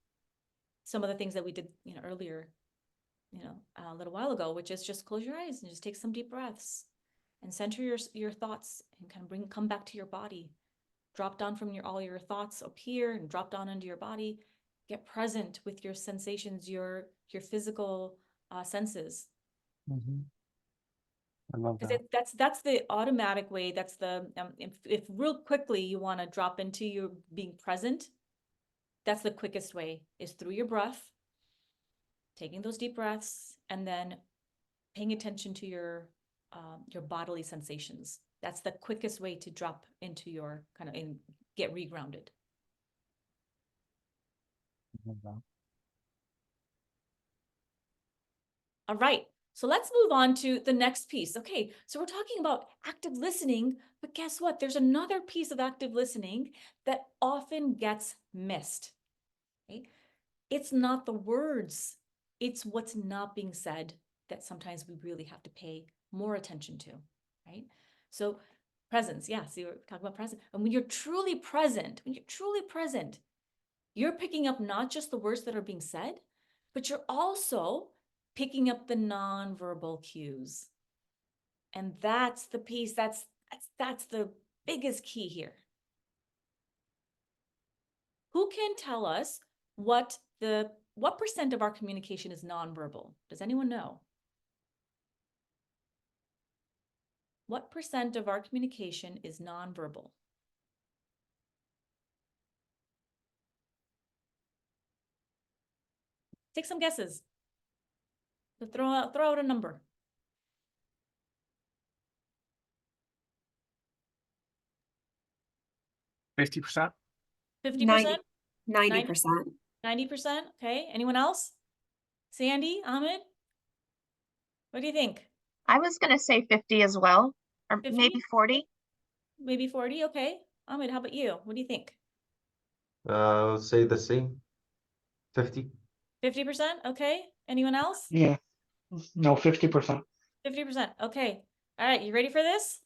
some of the things that we did, you know, earlier, you know, a little while ago, which is just close your eyes and just take some deep breaths and center your thoughts and kind of come back to your body. Drop down from all your thoughts up here and drop down into your body. Get present with your sensations, your physical senses.
I love
Because
that.
that's the automatic way. That's the if real quickly you want to drop into your being present, that's the quickest way, is through your breath, taking those deep breaths, and then paying attention to your bodily sensations. That's the quickest way to drop into your get regrounded.
I love that.
All right. So let's move on to the next piece. Okay, so we're talking about active listening, but guess what? There's another piece of active listening that often gets missed. Okay? It's not the words, it's what's not being said that sometimes we really have to pay more attention to, right? So presence, yeah, so we're talking about present. And when you're truly present, you're picking up not just the words that are being said, but you're also picking up the nonverbal cues. And that's the piece, that's the biggest key here. Who can tell us what percent of our communication is nonverbal? Does anyone know? What percent of our communication is nonverbal? Take some guesses. So throw out a number.
50%?
50%?
90%.
90%? Okay. Anyone else? Sandy, Ahmed? What do you think?
I was gonna say 50 as well, or
50?
maybe 40.
Maybe 40? Okay. Ahmed, how about you? What do you think?
Let's say the same. 50.
50%? Okay. Anyone else?
Yeah. No, 50%.
50%. Okay. All right. You ready for this?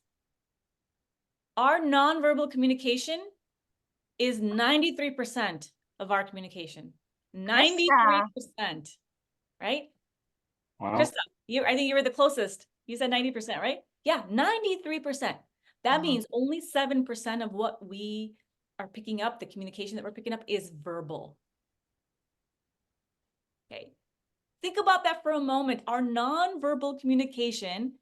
Our nonverbal communication is 93% of our communication. 93%, right?
Wow.
Krista, I think you were the closest. You said 90%, right? Yeah, 93%. That
Wow.
means only 7% of what we are picking up, the communication that we're picking up, is verbal. Okay. Think about that for a moment. Our nonverbal communication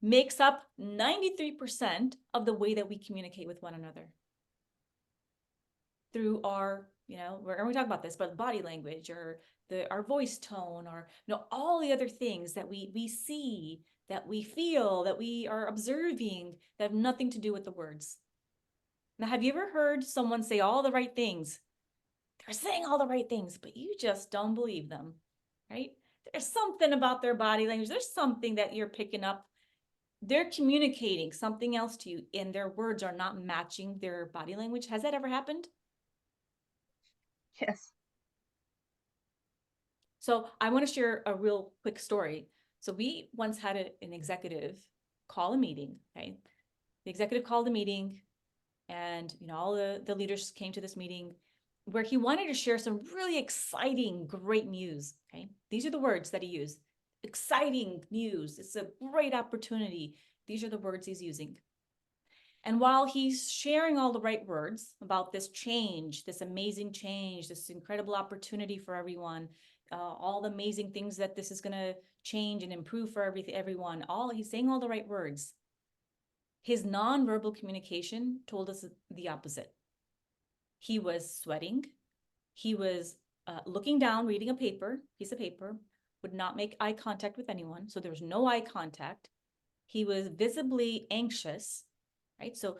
makes up 93% of the way that we communicate with one another. Through our, we're going to talk about this, but body language or our voice tone, or all the other things that we see, that we feel, that we are observing, that have nothing to do with the words. Now, have you ever heard someone say all the right things? They're saying all the right things, but you just don't believe them, right? There's something about their body language. There's something that you're picking up. They're communicating something else to you, and their words are not matching their body language. Has that ever happened?
Yes.
So I want to share a real quick story. So we once had an executive call a meeting, okay? The executive called a meeting, and all the leaders came to this meeting where he wanted to share some really exciting, great news, okay? These are the words that he used. Exciting news. It's a great opportunity. These are the words he's using. And while he's sharing all the right words about this change, this amazing change, this incredible opportunity for everyone, all the amazing things that this is going to change and improve for everyone, he's saying all the right words. His nonverbal communication told us the opposite. He was sweating. He was looking down, reading a piece of paper, would not make eye contact with anyone. So there was no eye contact. He was visibly anxious, right? So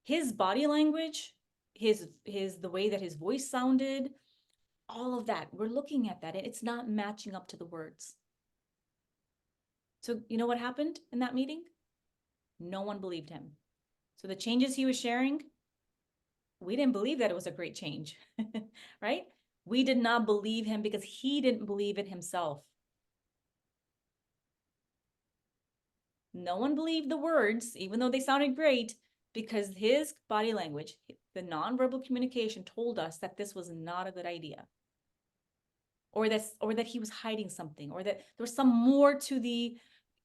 his body language, the way that his voice sounded, all of that, we're looking at that, and it's not matching up to the words. So you know what happened in that meeting? No one believed him. So the changes he was sharing, we didn't believe that it was a great change, right? We did not believe him because he didn't believe it himself. No one believed the words, even though they sounded great, because his body language, the nonverbal communication, told us that this was not a good idea. Or that he was hiding something, or that there was some more to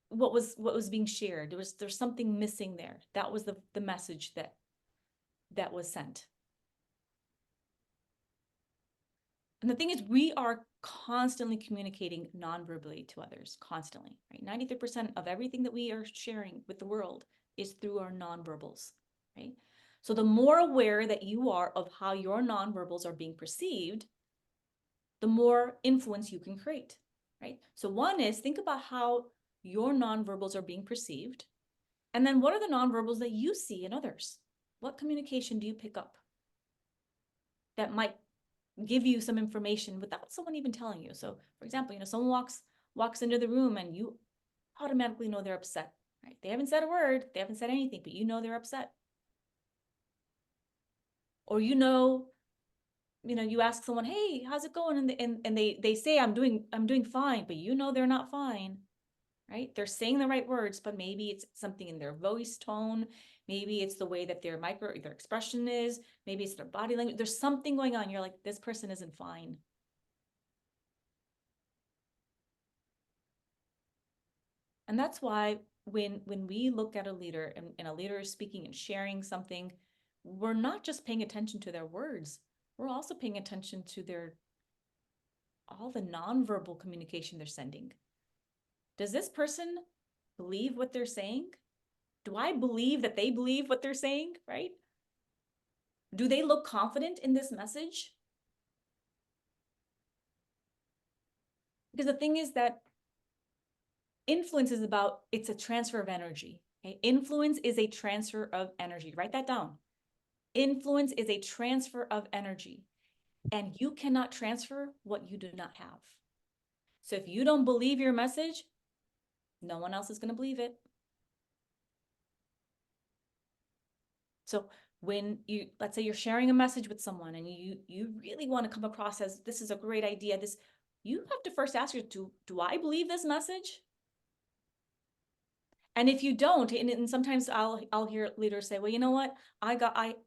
what was being shared. There's something missing there. That was the message that was sent. And the thing is, we are constantly communicating non-verbally to others, constantly, right? 93% of everything that we are sharing with the world is through our non-verbals, right? So the more aware that you are of how your non-verbals are being perceived, the more influence you can create, right? So one is, think about how your non-verbals are being perceived. And then what are the non-verbals that you see in others? What communication do you pick up that might give you some information without someone even telling you? So for example, someone walks into the room and automatically know they're upset, right? They haven't said a word, they haven't said anything, but you know they're upset. Or you know, you ask someone, hey, how's it going? And they say, I'm doing fine, but you know they're not fine, right? They're saying the right words, but maybe it's something in their voice tone. Maybe it's the way that their expression is. Maybe it's their body language. There's something going on. You're like, this person isn't fine. And that's why when we look at a leader and a leader is speaking and sharing something, we're not just paying attention to their words. We're also paying attention to all the nonverbal communication they're sending. Does this person believe what they're saying? Do I believe that they believe what they're saying, right? Do they look confident in this message? Because the thing is that influence is it's a transfer of energy. Okay? Influence is a transfer of energy. Write that down. Influence is a transfer of energy, and you cannot transfer what you do not have. So if you don't believe your message, no one else is going to believe it. So when let's say you're sharing a message with someone and you really want to come across as this is a great idea, you have to first ask yourself, do I believe this message? And if you don't, and sometimes I'll hear leaders say, well, you know what, I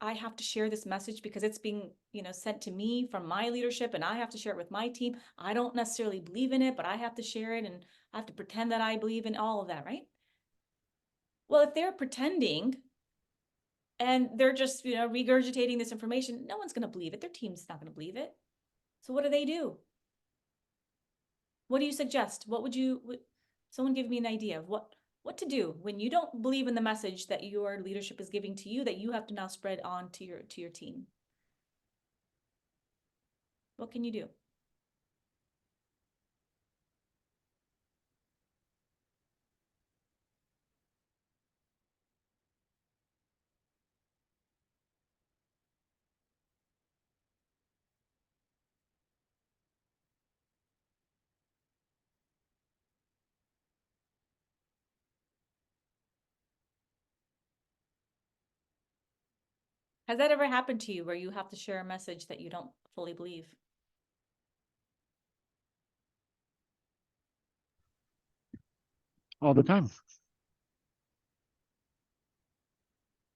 have to share this message because it's being sent to me from my leadership, and I have to share it with my team. I don't necessarily believe in it, but I have to share it, and I have to pretend that I believe in all of that, right? Well, if they're pretending and they're just regurgitating this information, no one's going to believe it. Their team's not going to believe it. So what do? What do you suggest? Someone give me an idea of what to do when you don't believe in the message that your leadership is giving to you, that you have to now spread on to your team? What can you do? Has that ever happened to you where you have to share a message that you don't fully believe?
All the time.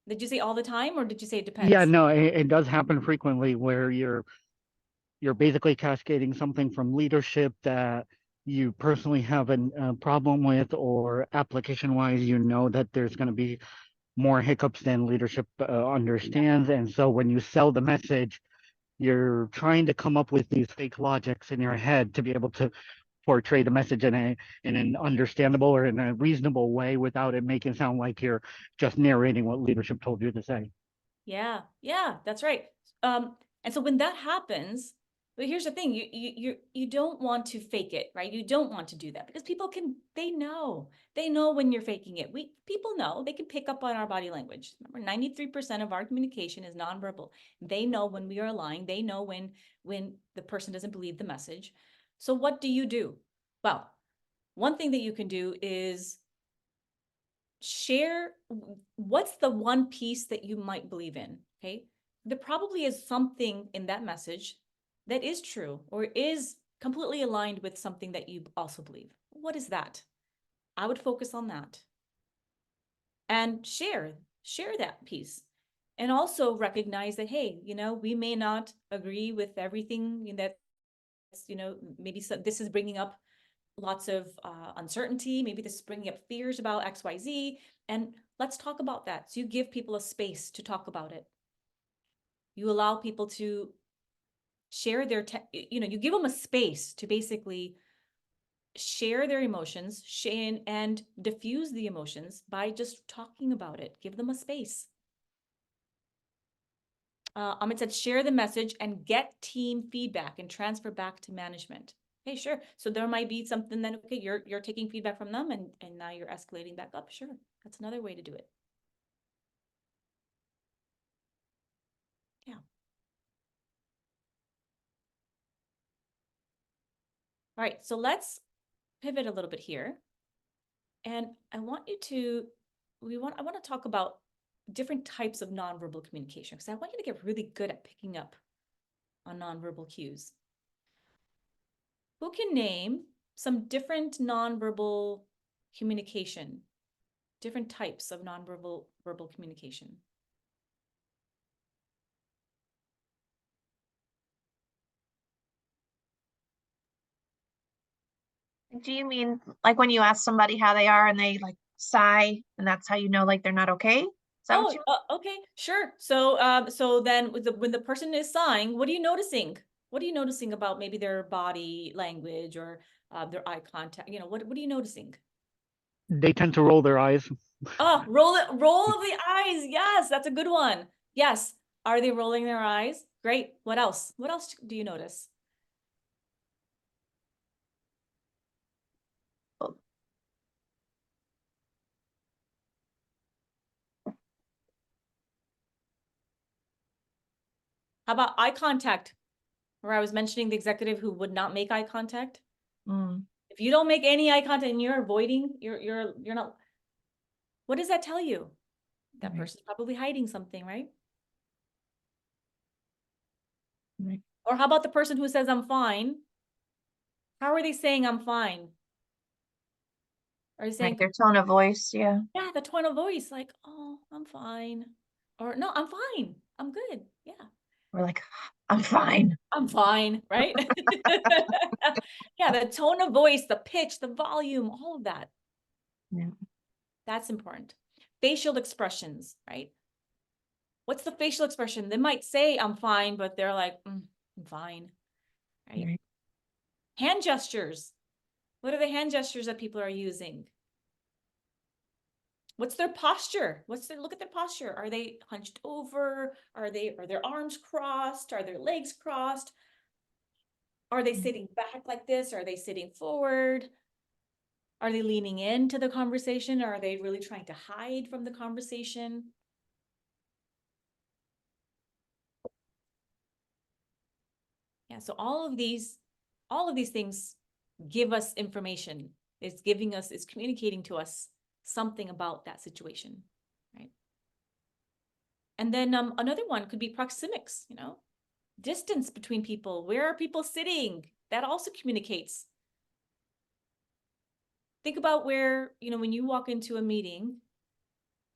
Did you say all the time, or did you say it depends?
Yeah, no, it does happen frequently where you're basically cascading something from leadership that you personally have a problem with, or application wise, that there's going to be more hiccups than leadership understands. And so when you sell the message, you're trying to come up with these fake logics in your head to be able to portray the message in an understandable or in a reasonable way without it making it sound like you're just narrating what leadership told you to say.
Yeah, that's right. And so when that happens, but here's the thing, you don't want to fake it, right? You don't want to do that because they know when you're faking it. People know, they can pick up on our body language. Remember, 93% of our communication is nonverbal. They know when we are lying. They know when the person doesn't believe the message. So what do you do? Well, one thing that you can do is share what's the one piece that you might believe in, okay? There probably is something in that message that is true or is completely aligned with something that you also believe. What is that? I would focus on that and share that piece. And also recognize that, hey, we may not agree with everything that, maybe this is bringing up lots of uncertainty. Maybe this is bringing up fears about XYZ. And let's talk about that. So you give people a space to talk about it. You allow people to share you give them a space to basically share their emotions, and diffuse the emotions by just talking about it. Give them a space. It said share the message and get team feedback and transfer back to management. Okay, sure. So there might be something that, okay, you're taking feedback from them and now you're escalating back up. Sure. That's another way to do it. Yeah. All right. So let's pivot a little bit here. And I want to talk about different types of nonverbal communication, because I want you to get really good at picking up on nonverbal cues. Who can name some different nonverbal communication, different types of verbal communication?
Do you mean like when you ask somebody how they are and they like sigh and that's how you know like they're not okay? Is that what you
Okay, sure. So, so then when the person is sighing, what are you noticing? What are you noticing about maybe their body language or their eye contact? You know, what are you noticing?
They tend to roll their eyes.
Oh, roll of the eyes. Yes, that's a good one. Yes. Are they rolling their eyes? Great. What else? What else do you notice? How about eye contact? Where I was mentioning the executive who would not make eye contact.
Mm,
If you don't make any eye contact and you're avoiding, you're not. What does that tell you? That
Right.
person's probably hiding something, right?
right.
Or how about the person who says, I'm fine? How are they saying I'm fine? Are they saying,
Right, their tone of voice, yeah.
yeah, the tone of voice, like, oh, I'm fine. Or no, I'm fine. I'm good. Yeah,
We're like, I'm fine.
I'm fine, right? Yeah, the tone of voice, the pitch, the volume, all of that.
Yeah.
That's important. Facial expressions, right? What's the facial expression? They might say I'm fine, but they're like, I'm fine, right?
Right.
Hand gestures. What are the hand gestures that people are using? What's their posture? Look at their posture? Are they hunched over? Are their arms crossed? Are their legs crossed? Are they sitting back like this? Are they sitting forward? Are they leaning into the conversation? Or are they really trying to hide from the conversation? Yeah, so all of these things give us information. It's communicating to us something about that situation, right? And then another one could be proxemics, distance between people. Where are people sitting? That also communicates. Think about where, when you walk into a meeting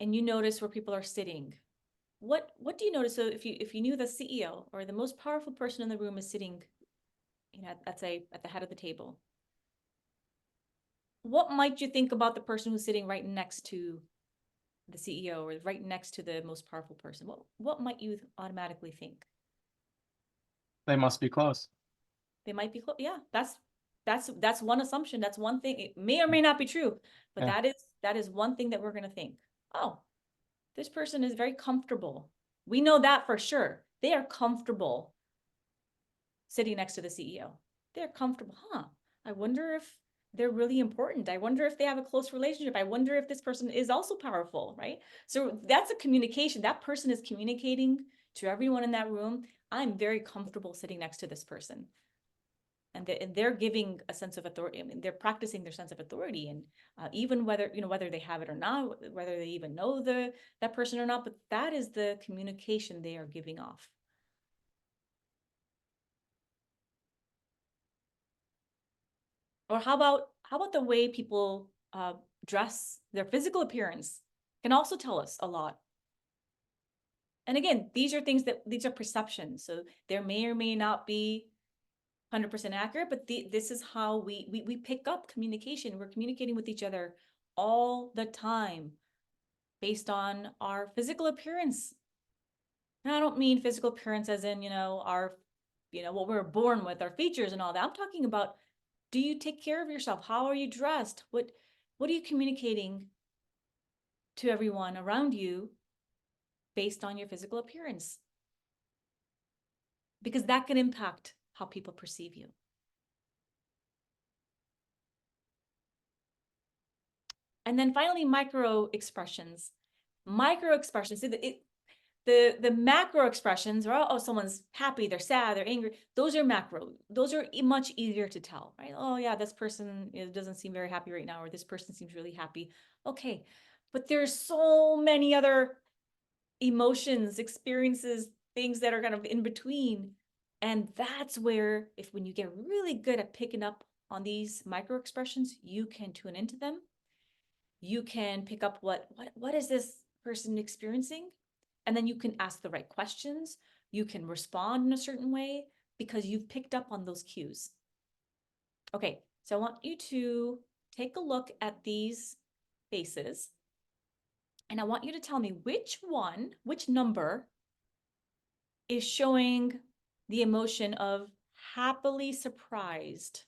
and you notice where people are sitting. What do you notice? So if you knew the CEO or the most powerful person in the room is sitting, at the head of the table, what might you think about the person who's sitting right next to the CEO or right next to the most powerful person? What might you automatically think?
They must be close.
They might be close. Yeah, that's one assumption. That's one thing. It may or may not be true, but
Yeah.
that is one thing that we're going to think. Oh, this person is very comfortable. We know that for sure. They are comfortable sitting next to the CEO. They're comfortable. Huh? I wonder if they're really important. I wonder if they have a close relationship. I wonder if this person is also powerful, right? So that's a communication. That person is communicating to everyone in that room. I'm very comfortable sitting next to this person. And they're giving a sense of authority. I mean, they're practicing their sense of authority, and even whether they have it or not, whether they even know that person or not, but that is the communication they are giving off. Or how about the way people dress? Their physical appearance can also tell us a lot. And again, these are perceptions, so there may or may not be 100% accurate, but this is how we pick up communication. We're communicating with each other all the time based on our physical appearance. And I don't mean physical appearance as in, our, what we're born with, our features and all that. I'm talking about, do you take care of yourself? How are you dressed? What are you communicating to everyone around you based on your physical appearance? Because that can impact how people perceive you. And then finally, micro expressions. Micro expressions. The macro expressions are, oh, someone's happy, they're sad, they're angry. Those are macro. Those are much easier to tell, right? Oh yeah, this person doesn't seem very happy right now, or this person seems really happy. Okay, but there's so many other emotions, experiences, things that are kind of in between. And that's where, when you get really good at picking up on these micro expressions, you can tune into them. You can pick up what is this person experiencing? And then you can ask the right questions. You can respond in a certain way because you've picked up on those cues. Okay, so I want you to take a look at these faces. And I want you to tell me which number is showing the emotion of happily surprised.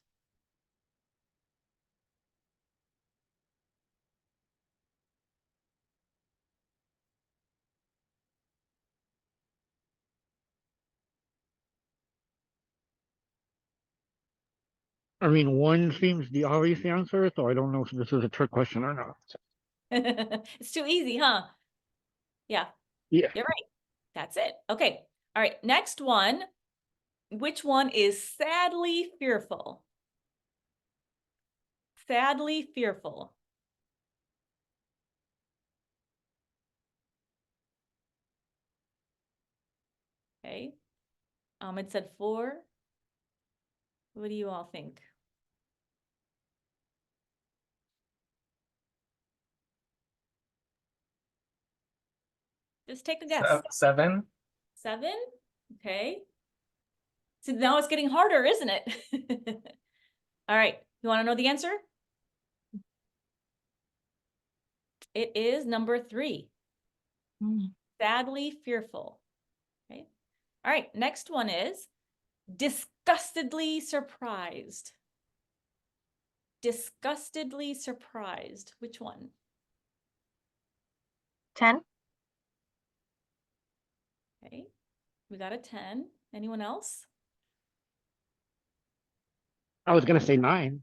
I mean, one seems the obvious answer, so I don't know if this is a trick question or not.
It's too easy, huh? Yeah,
Yeah.
you're right. That's it. Okay. All right. Next one. Which one is sadly fearful? Sadly fearful. Okay. It said 4. What do you all think? Just take a guess.
7.
7? Okay. So now it's getting harder, isn't it? All right. You want to know the answer? It is number 3. Sadly fearful. Okay. All right. Next one is disgustedly surprised. Disgustedly surprised. Which one?
10.
Okay. We got a 10. Anyone else?
I was gonna say 9.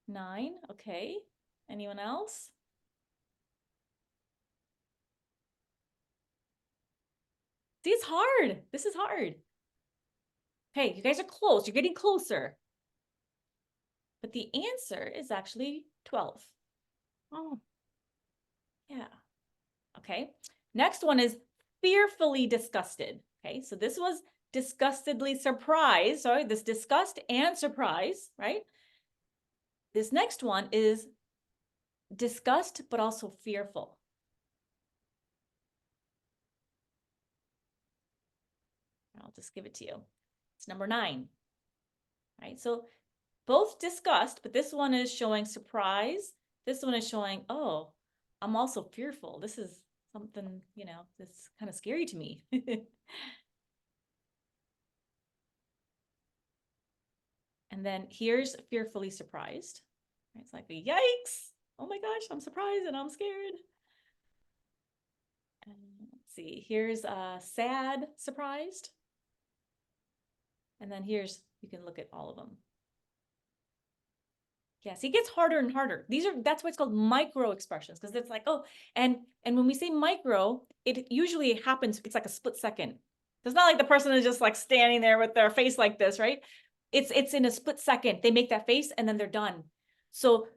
9. Okay. Anyone else? See, it's hard. This is hard. Hey, you guys are close. You're getting closer. But the answer is actually 12.
Oh.
Yeah. Okay. Next one is fearfully disgusted. Okay. So this was disgustedly surprised. Sorry, this disgust and surprise, right? This next one is disgust, but also fearful. I'll just give it to you. It's number 9. Right. So both disgust, but this one is showing surprise. This one is showing, oh, I'm also fearful. This is something, that's kind of scary to me. And then here's fearfully surprised. It's like, yikes. Oh my gosh, I'm surprised and I'm scared. And let's see, here's sad surprised. And then here's, you can look at all of them. Yes, it gets harder and harder. That's why it's called micro expressions, because it's like, oh, and when we say micro, it usually happens, it's like a split second. It's not like the person is just like standing there with their face like this, right? It's in a split second. They make that face and then they're done. So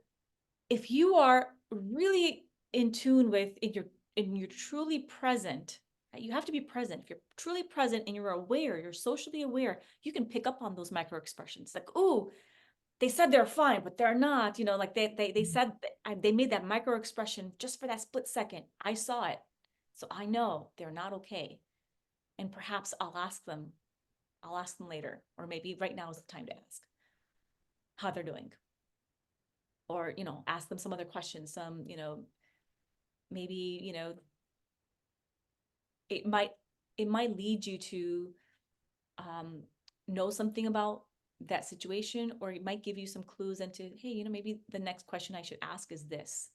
if you are really in tune with, and you're truly present, you have to be present. If you're truly present and you're aware, you're socially aware, you can pick up on those micro expressions. Like, ooh, they said they're fine, but they're not, like they said, they made that micro expression just for that split second. I saw it. So I know they're not okay. And perhaps I'll ask them later, or maybe right now is the time to ask how they're doing. Or, ask them some other questions, maybe, it might lead you to know something about that situation, or it might give you some clues into, hey, maybe the next question I should ask is this.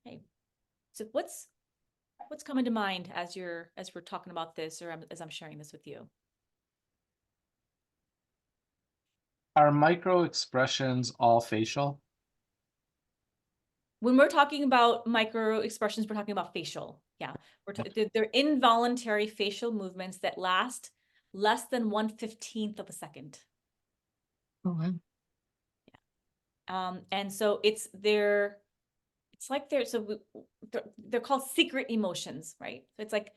Okay. So what's coming to mind as we're talking about this, or as I'm sharing this with you?
Are micro expressions all facial?
when we're talking about micro expressions, we're talking about facial. Yeah, they're involuntary facial movements that last less than 1/15 of a second.
Oh, wow.
And so it's like they're called secret emotions, right? So it's like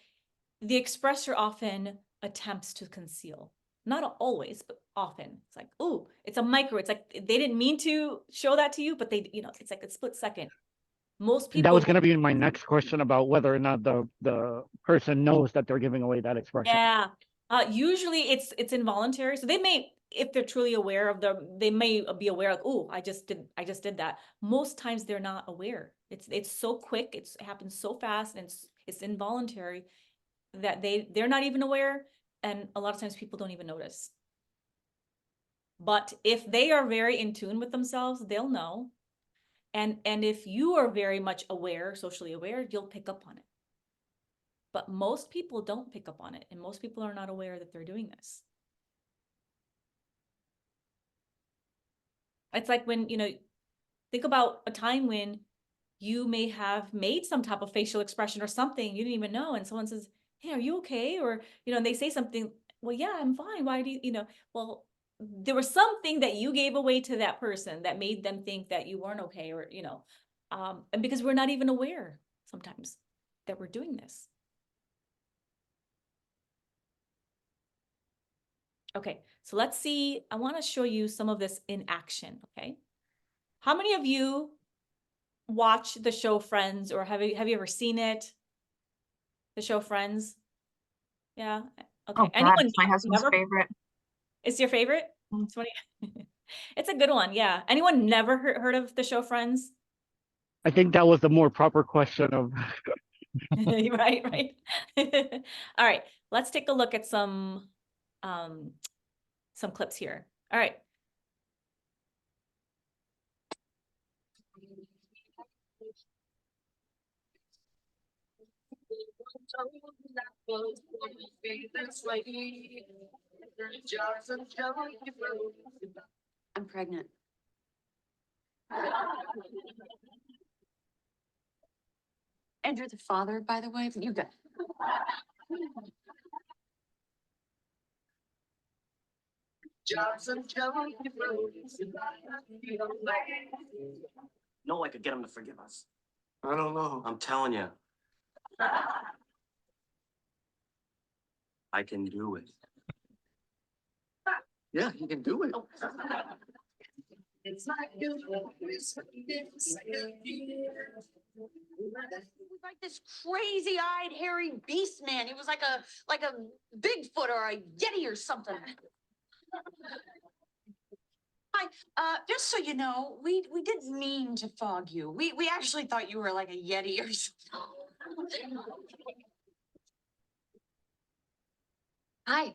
the expressor often attempts to conceal. Not always, but often. It's like, oh, it's a micro. It's like they didn't mean to show that to you, but they, it's like a split second. Most people.
That was going to be my next question about whether or not the person knows that they're giving away that expression.
Yeah. Usually it's involuntary. So they may, if they're truly aware of they may be aware of, oh, I just did that. Most times they're not aware. It's so quick. It happens so fast, and it's involuntary that they're not even aware. And a lot of times people don't even notice. But if they are very in tune with themselves, they'll know. And if you are very much aware, socially aware, you'll pick up on it. But most people don't pick up on it, and most people are not aware that they're doing this. It's like when, think about a time when you may have made some type of facial expression or something you didn't even know, and someone says, hey, are you okay? Or, and they say something, well, yeah, I'm fine. Why do you, well, there was something that you gave away to that person that made them think that you weren't okay, or, and because we're not even aware sometimes that we're doing this. Okay, so let's see. I want to show you some of this in action, okay? How many of you watch the show Friends, or have you ever seen it? The show Friends? Yeah. Okay.
Oh, God, it's my husband's favorite.
It's your favorite? It's funny. It's a good one. Yeah. Anyone never heard of the show Friends?
I think that was the more proper question of.
Right. All right. Let's take a look at some clips here. All right.
I'm pregnant. And you're the father, by the way. You got.
No, I could get him to forgive us.
I don't know.
I'm telling you. I can do it.
Yeah, he can do it.
It's like this crazy-eyed, hairy beast man. He was like a Bigfoot or a Yeti or something. Hi, just so you know, we didn't mean to fog you. We actually thought you were like a Yeti or something. Hi.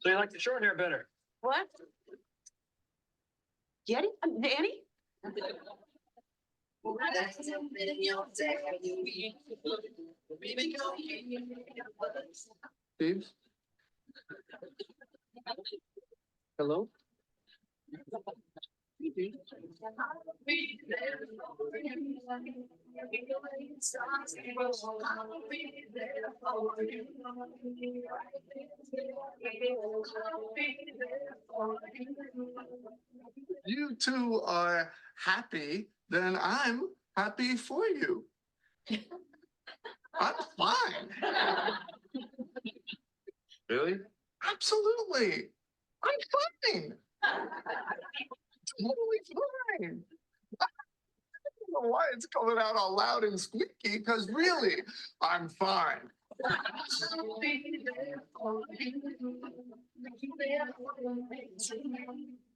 So you like the short hair better?
What? Yeti? Danny?
Steve? Hello? You two are happy, then I'm happy for you. I'm fine.
Really?
Absolutely. I'm fine. Totally fine. I don't know why it's coming out all loud and squeaky, because really, I'm fine.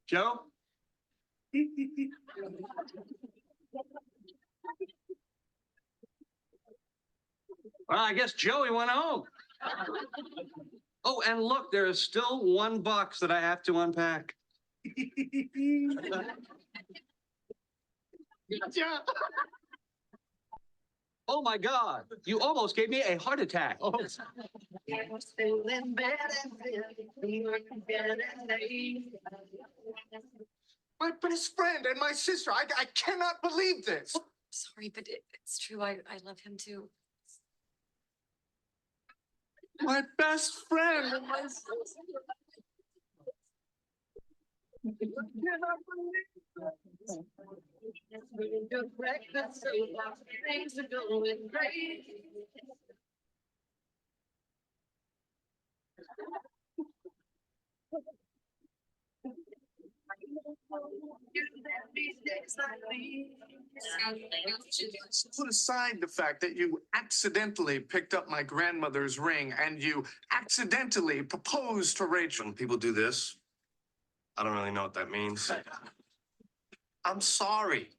Joe? Well, I guess Joey went home. Oh, and look, there is still one box that I have to unpack.
Yeah.
Oh my God, you almost gave me a heart attack. Oh.
My
but his friend and my sister. I cannot believe this.
Sorry, but it's true. I love him too.
My best friend and my sister. Put aside the fact that you accidentally picked up my grandmother's ring and you accidentally proposed to Rachel.
When people do this, I don't really know what that means.
I'm sorry.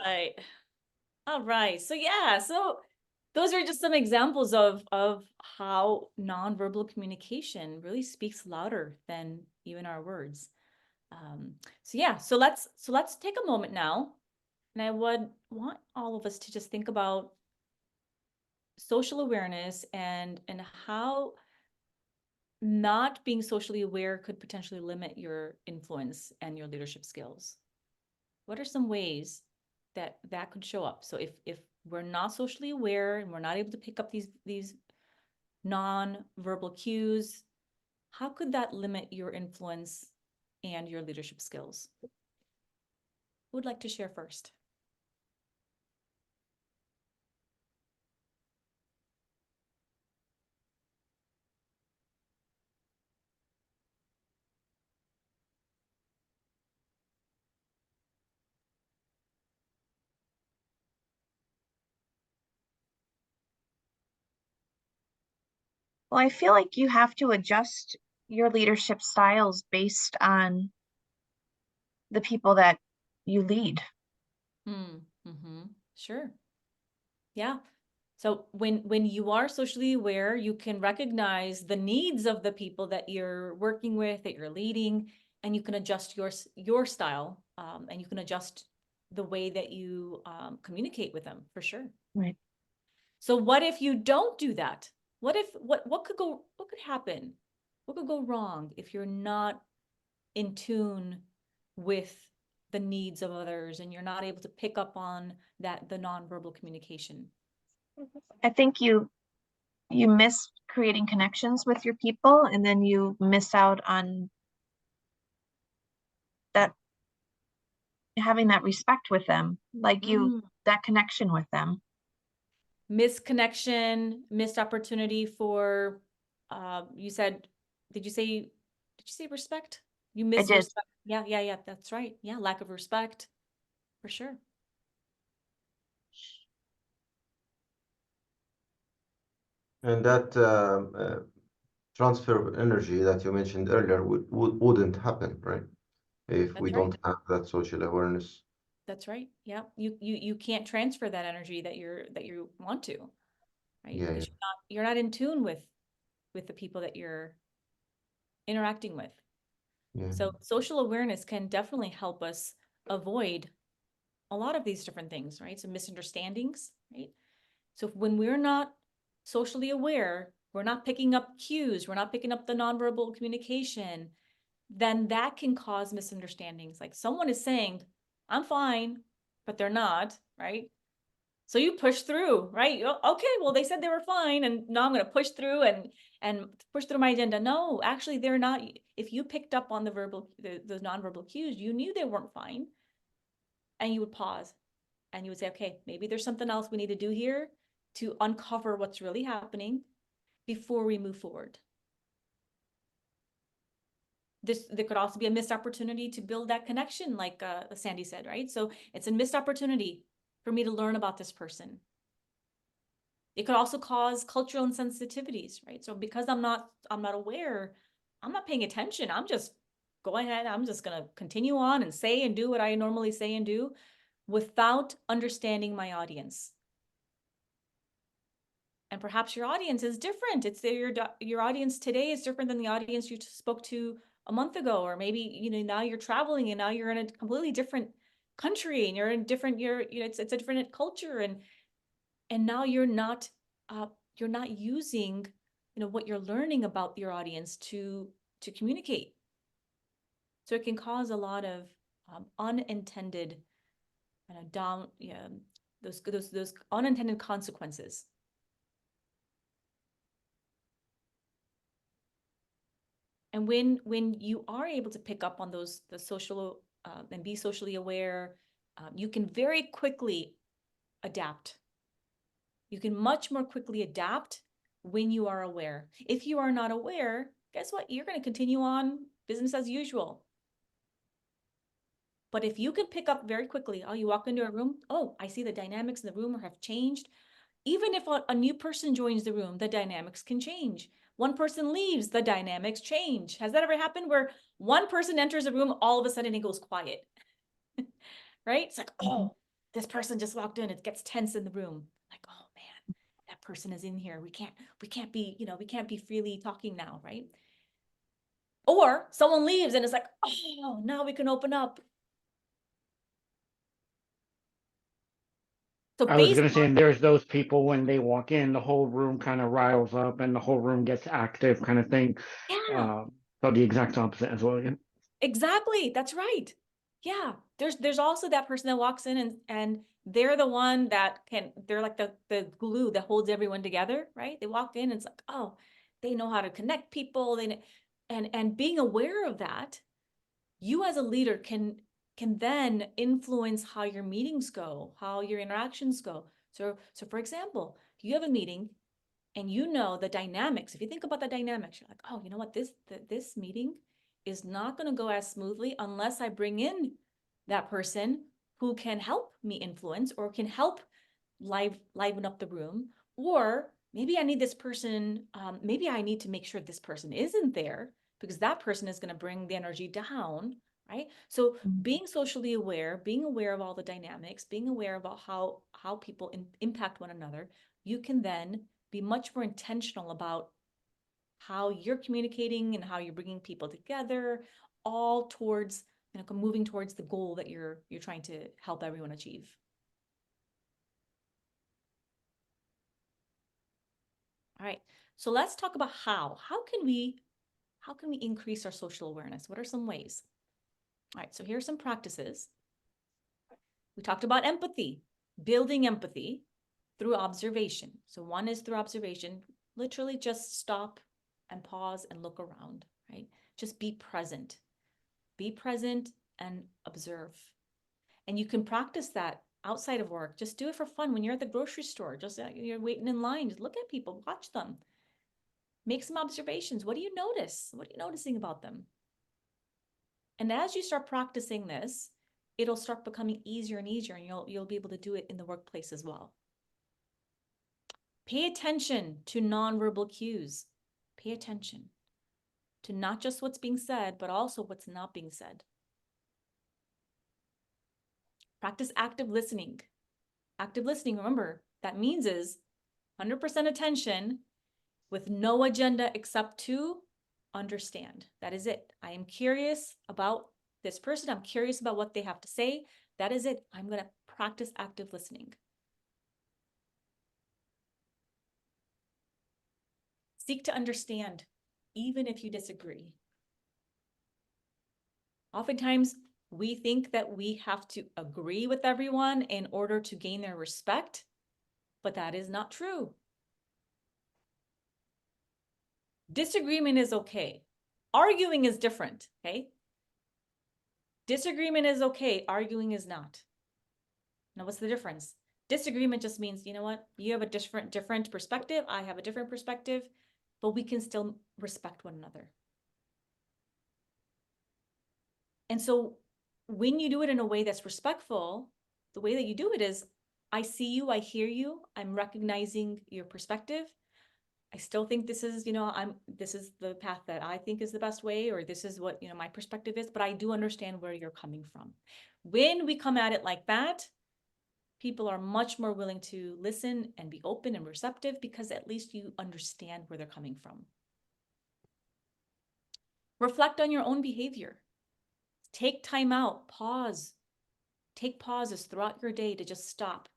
Right. All right. So yeah, so those are just some examples of how nonverbal communication really speaks louder than even our words. So yeah, so let's take a moment now, and I would want all of us to just think about social awareness and how not being socially aware could potentially limit your influence and your leadership skills. What are some ways that that could show up? So if we're not socially aware and we're not able to pick up these non-verbal cues, how could that limit your influence and your leadership skills? Who would like to share first?
Well, I feel like you have to adjust your leadership styles based on the people that you lead.
Sure. Yeah. So when you are socially aware, you can recognize the needs of the people that you're working with, that you're leading, and you can adjust your style, and you can adjust the way that you communicate with them, for sure.
Right.
So what if you don't do that? What could happen? What could go wrong if you're not in tune with the needs of others and you're not able to pick up on the nonverbal communication?
I think you miss creating connections with your people, and then you miss out on that, having that respect with them, like that connection with them.
Missed connection, missed opportunity for, you said, did you say respect? You missed
did.
respect. Yeah, that's right. Yeah, lack of respect, for sure.
And that transfer of energy that you mentioned earlier wouldn't happen, right? If we don't have that social awareness.
That's right. Yeah, you can't transfer that energy that you want to, right?
Yeah,
Because you're not in tune with the people that you're interacting with.
yeah.
So social awareness can definitely help us avoid a lot of these different things, right? So misunderstandings, right? So when we're not socially aware, we're not picking up cues, we're not picking up the nonverbal communication, then that can cause misunderstandings. Like someone is saying, I'm fine, but they're not, right? So you push through, right? Okay, well, they said they were fine, and now I'm going to push through and push through my agenda. No, actually, they're not. If you picked up on the nonverbal cues, you knew they weren't fine, and you would pause, and you would say, okay, maybe there's something else we need to do here to uncover what's really happening before we move forward. There could also be a missed opportunity to build that connection, like Sandy said, right? So it's a missed opportunity for me to learn about this person. It could also cause cultural insensitivities, right? So because I'm not aware, I'm not paying attention. I'm just going ahead. I'm just going to continue on and say and do what I normally say and do without understanding my audience. And perhaps your audience is different. It's your audience today is different than the audience you spoke to a month ago, or maybe, now you're traveling and now you're in a completely different country and you're in different, it's a different culture, and now you're not using, what you're learning about your audience to communicate. So it can cause a lot of unintended those unintended consequences. And when you are able to pick up on the social and be socially aware, you can very quickly adapt. You can much more quickly adapt when you are aware. If you are not aware, guess what? You're going to continue on business as usual. But if you can pick up very quickly, oh, you walk into a room, oh, I see the dynamics in the room have changed. Even if a new person joins the room, the dynamics can change. One person leaves, the dynamics change. Has that ever happened where one person enters a room, all of a sudden it goes quiet? Right? It's like, oh, this person just walked in, it gets tense in the room. Like, oh man, that person is in here. We can't be freely talking now, right? Or someone leaves and it's like, oh, now we can open up. So
I was going to say, and there's those people when they walk in, the whole room kind of riles up and the whole room gets active kind of thing.
Yeah.
So the exact opposite as well. Yeah.
Exactly. That's right. Yeah. There's also that person that walks in and they're the one that they're like the glue that holds everyone together, right? They walk in and it's like, oh, they know how to connect people. And being aware of that, you as a leader can then influence how your meetings go, how your interactions go. So for example, you have a meeting and you know the dynamics. If you think about the dynamics, you're like, oh, you know what, this meeting is not going to go as smoothly unless I bring in that person who can help me influence or can help liven up the room. Or maybe I need this person, maybe I need to make sure this person isn't there because that person is going to bring the energy down, right? So being socially aware, being aware of all the dynamics, being aware about how people impact one another, you can then be much more intentional about how you're communicating and how you're bringing people together, all towards, moving towards the goal that you're trying to help everyone achieve. All right, so let's talk about how can we increase our social awareness? What are some ways? All right, so here are some practices. We talked about empathy, building empathy through observation. So one is through observation, literally just stop and pause and look around, right? Just be present and observe. And you can practice that outside of work. Just do it for fun. When you're at the grocery store, just you're waiting in line, just look at people, watch them. Make some observations. What do you notice? What are you noticing about them? And as you start practicing this, it'll start becoming easier and easier, and you'll be able to do it in the workplace as well. Pay attention to nonverbal cues. Pay attention to not just what's being said, but also what's not being said. Practice active listening. Active listening, remember, that means is 100% attention with no agenda except to understand. That is it. I am curious about this person. I'm curious about what they have to say. That is it. I'm going to practice active listening. Seek to understand, even if you disagree. Oftentimes, we think that we have to agree with everyone in order to gain their respect, but that is not true. Disagreement is okay. Arguing is different, okay? Disagreement is okay. Arguing is not. Now, what's the difference? Disagreement just means, you know what? You have a different perspective. I have a different perspective, but we can still respect one another. And so when you do it in a way that's respectful, the way that you do it is, I see you, I hear you, I'm recognizing your perspective. I still think this is, this is the path that I think is the best way, or this is what, my perspective is, but I do understand where you're coming from. When we come at it like that, people are much more willing to listen and be open and receptive because at least you understand where they're coming from. Reflect on your own behavior. Take time out, pause. Take pauses throughout your day to just stop.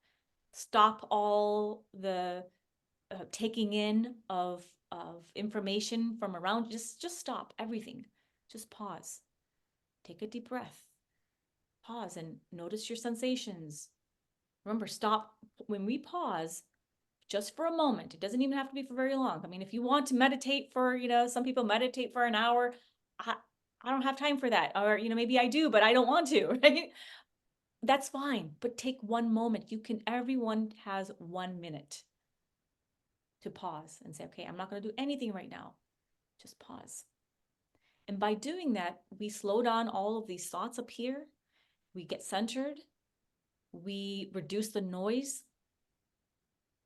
Stop all the taking in of information from around. Just stop everything. Just pause. Take a deep breath. Pause and notice your sensations. Remember, stop. When we pause, just for a moment, it doesn't even have to be for very long. I mean, if you want to meditate for, some people meditate for an hour. I don't have time for that. Or, maybe I do, but I don't want to, right? That's fine. But take one moment. Everyone has 1 minute to pause and say, okay, I'm not going to do anything right now. Just pause. And by doing that, we slow down all of these thoughts up here. We get centered. We reduce the noise.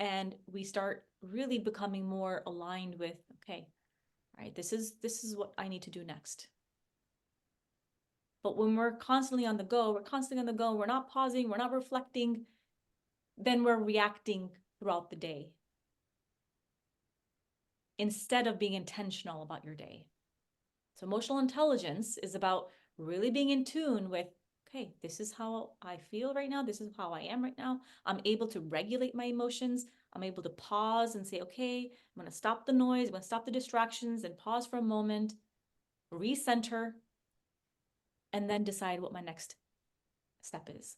And we start really becoming more aligned with, okay, all right, this is what I need to do next. But when we're constantly on the go, we're not pausing, we're not reflecting, then we're reacting throughout the day instead of being intentional about your day. So emotional intelligence is about really being in tune with, okay, this is how I feel right now. This is how I am right now. I'm able to regulate my emotions. I'm able to pause and say, okay, I'm going to stop the noise. I'm going to stop the distractions and pause for a moment, recenter, and then decide what my next step is.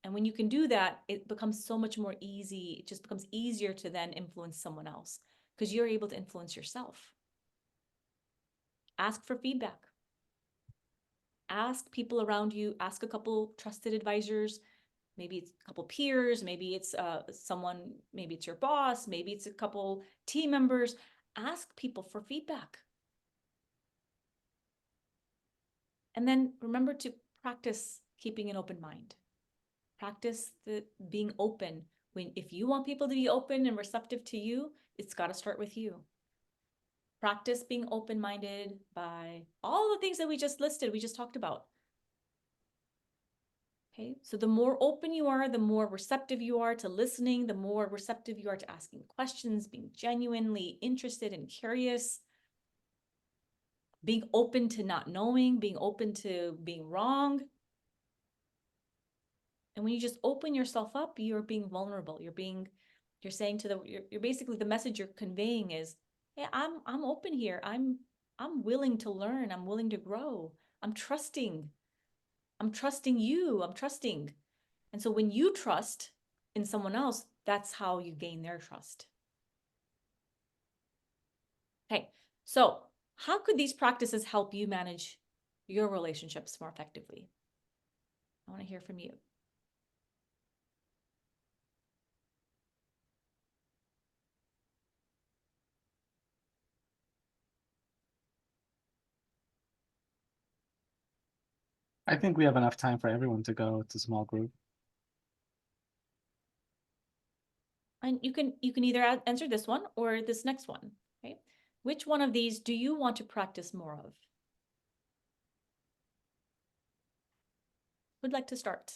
And when you can do that, it becomes so much more easy. It just becomes easier to then influence someone else because you're able to influence yourself. Ask for feedback. Ask people around you, ask a couple trusted advisors, maybe it's a couple peers, maybe it's someone, maybe it's your boss, maybe it's a couple team members. Ask people for feedback. And then remember to practice keeping an open mind. Practice being open. If you want people to be open and receptive to you, it's got to start with you. Practice being open-minded by all the things that we just listed, we just talked about. Okay, so the more open you are, the more receptive you are to listening, the more receptive you are to asking questions, being genuinely interested and curious, being open to not knowing, being open to being wrong. And when you just open yourself up, you're being vulnerable. You're saying you're basically, the message you're conveying is, hey, I'm open here. I'm willing to learn. I'm willing to grow. I'm trusting. I'm trusting you. I'm trusting. And so when you trust in someone else, that's how you gain their trust. Okay, so how could these practices help you manage your relationships more effectively? I want to hear from you.
I think we have enough time for everyone to go to small group.
And you can either answer this one or this next one. Okay, which one of these do you want to practice more of? Who'd like to start?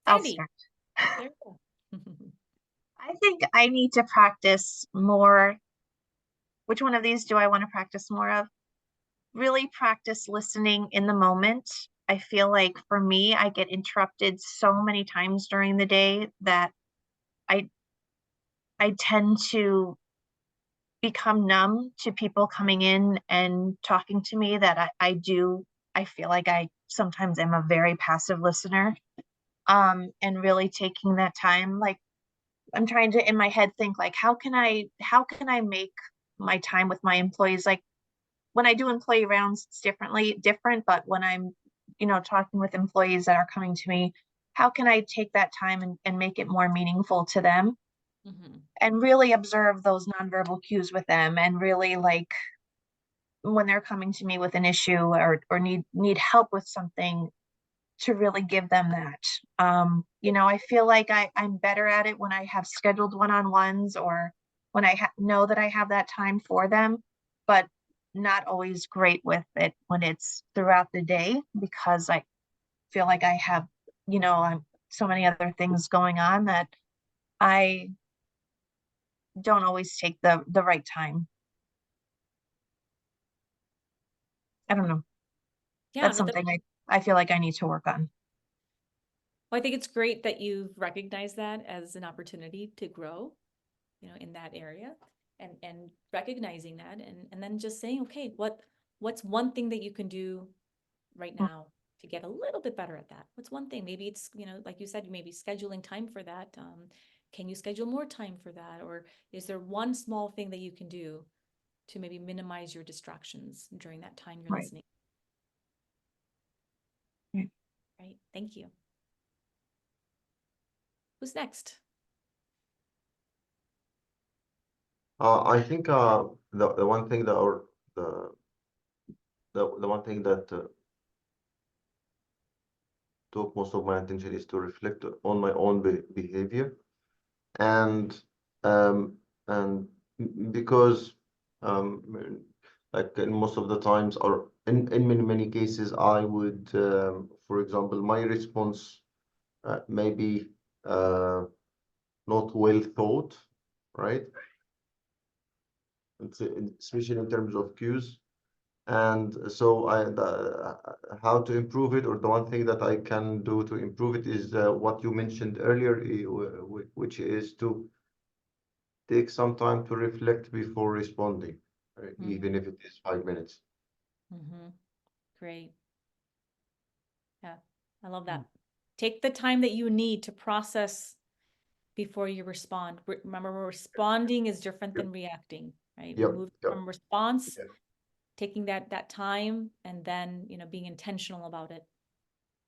I'll
Sandy.
start.
There you go.
I think I need to practice more. Which one of these do I want to practice more of? Really practice listening in the moment. I feel like for me, I get interrupted so many times during the day that I tend to become numb to people coming in and talking to me, that I feel like I sometimes am a very passive listener. And really taking that time, like I'm trying to in my head think like, how can I make my time with my employees, like when I do employee rounds, it's different, but when I'm, talking with employees that are coming to me, how can I take that time and make it more meaningful to them?
Mm-hmm.
And really observe those nonverbal cues with them, and really, like, when they're coming to me with an issue or need help with something, to really give them that. I feel like I'm better at it when I have scheduled one-on-ones, or when I know that I have that time for them, but not always great with it when it's throughout the day, because I feel like I have, I'm so many other things going on that I don't always take the right time. I don't know.
Yeah,
That's
no,
something I feel like I need to work on.
well, I think it's great that you've recognized that as an opportunity to grow, in that area, and recognizing that, and then just saying, okay, what's one thing that you can do right now to get a little bit better at that? What's one thing? Maybe it's, like you said, maybe scheduling time for that. Can you schedule more time for that? Or is there one small thing that you can do to maybe minimize your distractions during that time you're
Right.
listening?
Right.
Right. Thank you. Who's next?
I think the one thing that or the one thing that took most of my attention is to reflect on my own behavior, and um, and because like in most of the times, or in many cases, I would, for example, my response maybe not well thought, right? Especially in terms of cues. And so how to improve it, or the one thing that I can do to improve it is what you mentioned earlier, which is to take some time to reflect before responding, even if it is 5 minutes.
Great. Yeah, I love that. Take the time that you need to process before you respond. Remember, responding is different than reacting, right?
Yep,
Move
yep.
from response,
Yeah.
taking that time, and then, being intentional about it,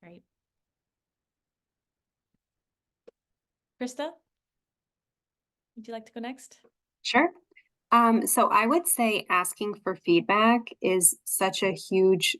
right? Krista, would you like to go next?
Sure. So I would say asking for feedback is such a huge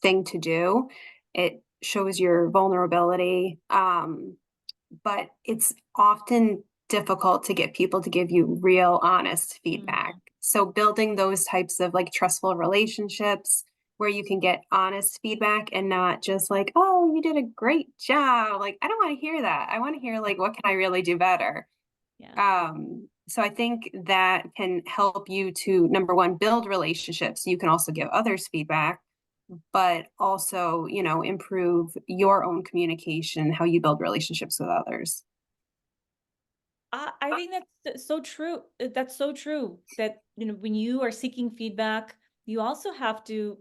thing to do. It shows your vulnerability, but it's often difficult to get people to give you real, honest feedback. So building those types of like trustful relationships where you can get honest feedback and not just like, oh, you did a great job. Like, I don't want to hear that. I want to hear like, what can I really do better?
Yeah.
So I think that can help you to, number one, build relationships. You can also give others feedback, but also, improve your own communication, how you build relationships with others.
I think that's so true. That's so true that, when you are seeking feedback, you also have to,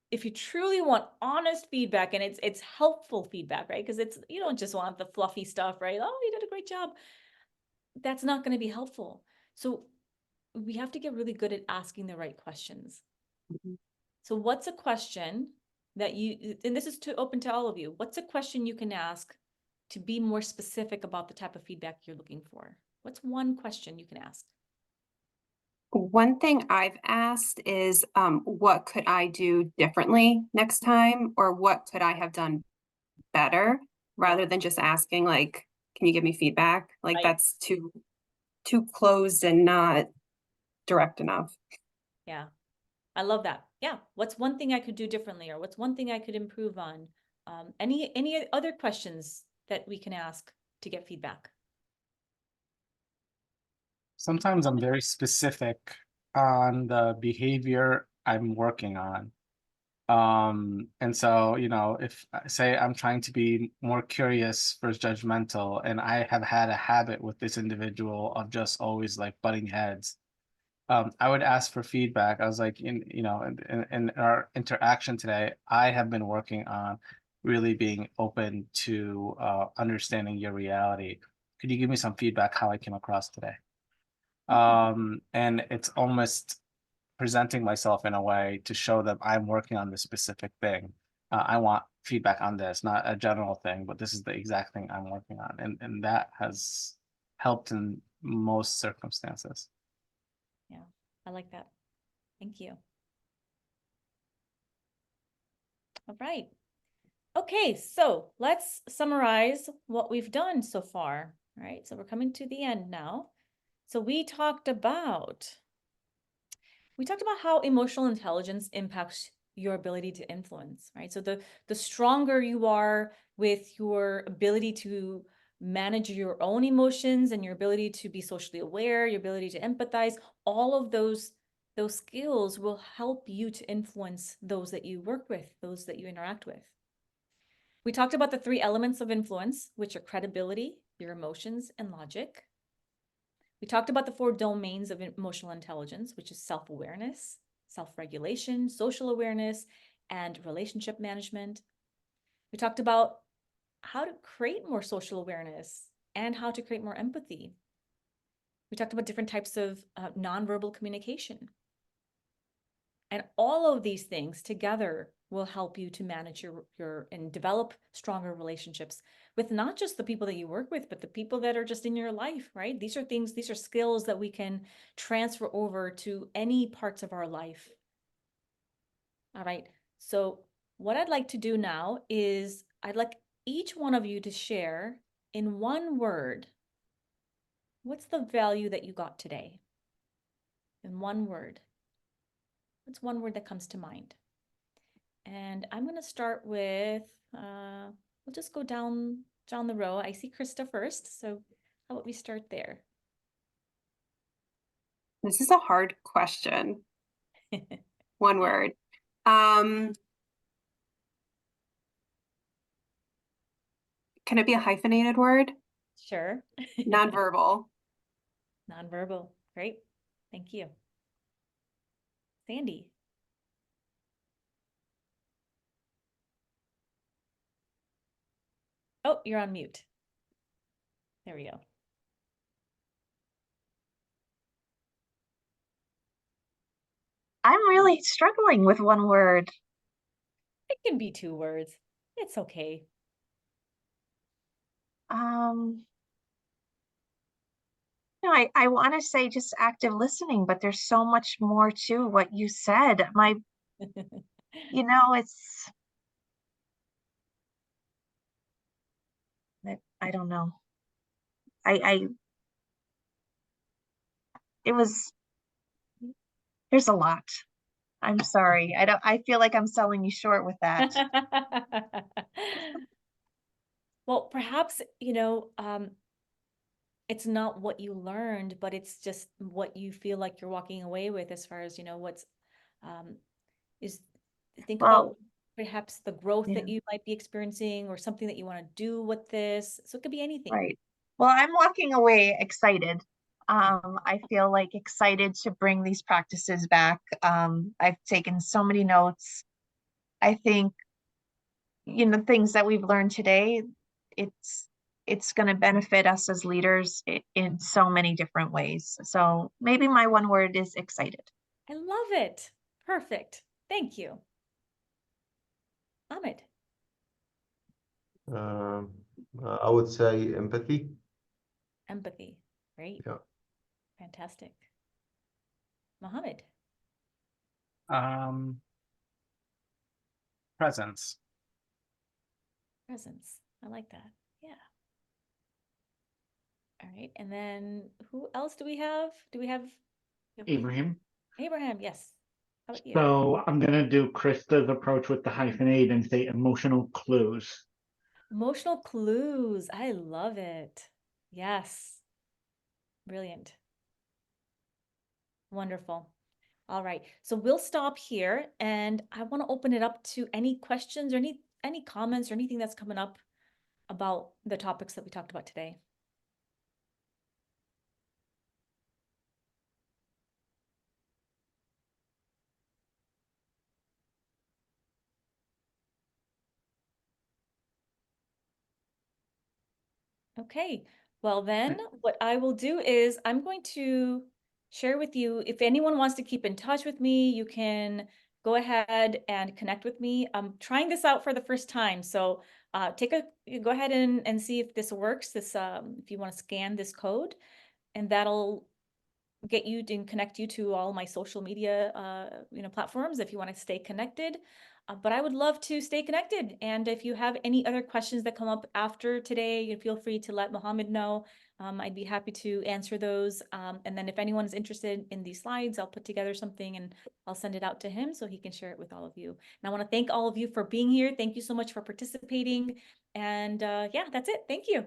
if you truly want honest feedback, and it's helpful feedback, right? Because you don't just want the fluffy stuff, right? Oh, you did a great job. That's not going to be helpful. So we have to get really good at asking the right questions. So what's a question that and this is open to all of you, what's a question you can ask to be more specific about the type of feedback you're looking for? What's one question you can ask?
One thing I've asked is, what could I do differently next time? Or what could I have done better? Rather than just asking like, can you give me feedback? Like,
Right.
that's too closed and not direct enough.
Yeah, I love that. Yeah, what's one thing I could do differently, or what's one thing I could improve on? Any other questions that we can ask to get feedback?
Sometimes I'm very specific on the behavior I'm working on. And so, if say I'm trying to be more curious versus judgmental, and I have had a habit with this individual of just always like butting heads, I would ask for feedback. I was like, in our interaction today, I have been working on really being open to understanding your reality. Could you give me some feedback how I came across today? And it's almost presenting myself in a way to show them I'm working on this specific thing. I want feedback on this, not a general thing, but this is the exact thing I'm working on. And that has helped in most circumstances.
Yeah, I like that. Thank you. All right. Okay, so let's summarize what we've done so far. All right, so we're coming to the end now. So we talked about how emotional intelligence impacts your ability to influence, right? So the stronger you are with your ability to manage your own emotions and your ability to be socially aware, your ability to empathize, all of those skills will help you to influence those that you work with, those that you interact with. We talked about the 3 elements of influence, which are credibility, your emotions, and logic. We talked about the 4 domains of emotional intelligence, which is self-awareness, self-regulation, social awareness, and relationship management. We talked about how to create more social awareness and how to create more empathy. We talked about different types of nonverbal communication. And all of these things together will help you to manage your and develop stronger relationships with not just the people that you work with, but the people that are just in your life, right? These are skills that we can transfer over to any parts of our life. All right. So what I'd like to do now is I'd like each one of you to share in one word, what's the value that you got today? In one word. What's one word that comes to mind? And I'm going to start with, we'll just go down the row. I see Krista first. So how about we start there?
This is a hard question. One word. Can it be a hyphenated word?
Sure.
Nonverbal.
Nonverbal. Great. Thank you. Sandy. Oh, you're on mute. There we go.
I'm really struggling with one word.
It can be 2 words. It's okay.
No, I want to say just active listening, but there's so much more to what you said. It's, I don't know. There's a lot. I'm sorry. I feel like I'm selling you short with that.
Well, perhaps, it's not what you learned, but it's just what you feel like you're walking away with as far as, think about perhaps the growth that you might be experiencing or something that you want to do with this. So it could be anything.
Right. Well, I'm walking away excited. I feel like excited to bring these practices back. I've taken so many notes. I think, things that we've learned today, it's going to benefit us as leaders in so many different ways. So maybe my one word is excited.
I love it. Perfect. Thank you. Ahmed.
I would say empathy.
Empathy. Great.
Yeah.
Fantastic. Mohammed.
Presence.
Presence. I like that. Yeah. All right. And then who else do we have?
Abraham.
Abraham, yes. How about you?
So I'm gonna do Krista's approach with the hyphenate and say emotional clues.
Emotional clues. I love it. Yes. Brilliant. Wonderful. All right. So we'll stop here and I want to open it up to any questions or any comments or anything that's coming up about the topics that we talked about today. Okay, well then what I will do is I'm going to share with you, if anyone wants to keep in touch with me, you can go ahead and connect with me. I'm trying this out for the first time. So go ahead and see if this works. If you want to scan this code, and that'll get you and connect you to all my social media platforms if you want to stay connected. But I would love to stay connected. And if you have any other questions that come up after today, you feel free to let Mohammed know. I'd be happy to answer those. And then if anyone's interested in these slides, I'll put together something and I'll send it out to him so he can share it with all of you. And I want to thank all of you for being here. Thank you so much for participating. And yeah, that's it. Thank you.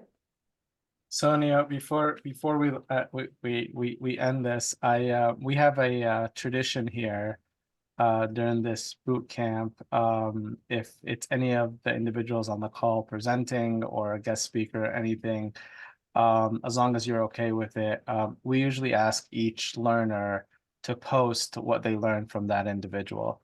Sonia, before we end this, we have a tradition here during this boot camp. If it's any of the individuals on the call presenting or a guest speaker or anything, as long as you're okay with it, we usually ask each learner to post what they learned from that individual.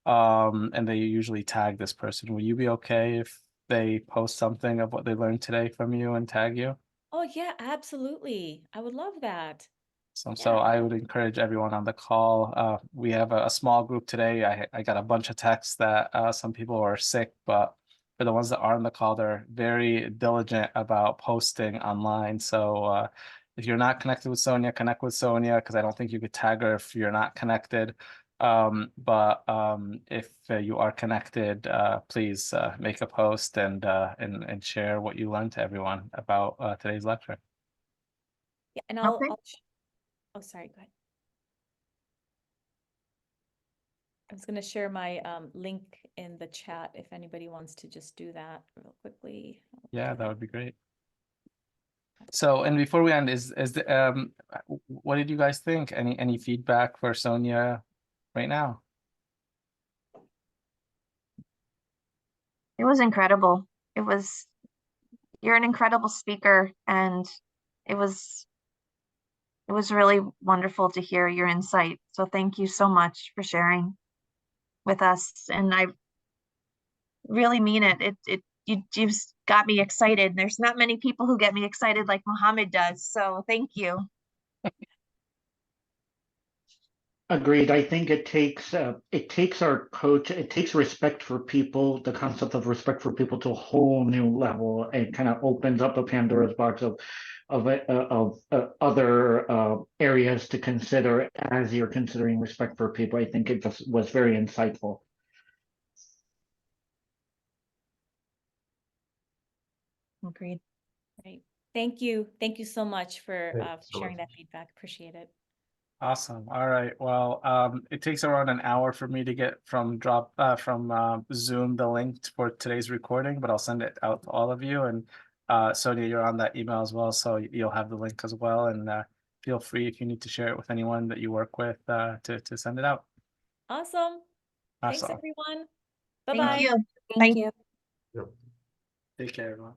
And they usually tag this person. Will you be okay if they post something of what they learned today from you and tag you?
Oh, yeah, absolutely. I would love that.
So I would encourage everyone on the call. We have a small group today. I got a bunch of texts that some people are sick, but for the ones that are on the call, they're very diligent about posting online. So if you're not connected with Sonia, connect with Sonia, because I don't think you could tag her if you're not connected. But if you are connected, please make a post and share what you learned to everyone about today's lecture.
Yeah, and
Okay.
Oh, sorry, go ahead. I was going to share my link in the chat if anybody wants to just do that real quickly.
Yeah, that would be great. So, and before we end, what did you guys think? Any feedback for Sonia right now?
It was incredible. You're an incredible speaker, and it was really wonderful to hear your insight. So thank you so much for sharing with us. And I really mean it. You just got me excited. There's not many people who get me excited like Mohammed does. So thank you.
Agreed. I think it takes respect for people, the concept of respect for people, to a whole new level. It kind of opens up a Pandora's box of other areas to consider as you're considering respect for people. I think it just was very insightful.
Agreed.
Great. Thank you. Thank you so much for
Thanks so
sharing
much.
that feedback. Appreciate it.
Awesome. All right. Well, it takes around an hour for me to get from Zoom the link for today's recording, but I'll send it out to all of you. And Sonia, you're on that email as well, so you'll have the link as well. And feel free if you need to share it with anyone that you work with to send it out.
Awesome. Thanks,
Awesome.
everyone.
Thank
Bye-bye.
you.
Thank
Bye.
you.
Yep.
Take care, everyone.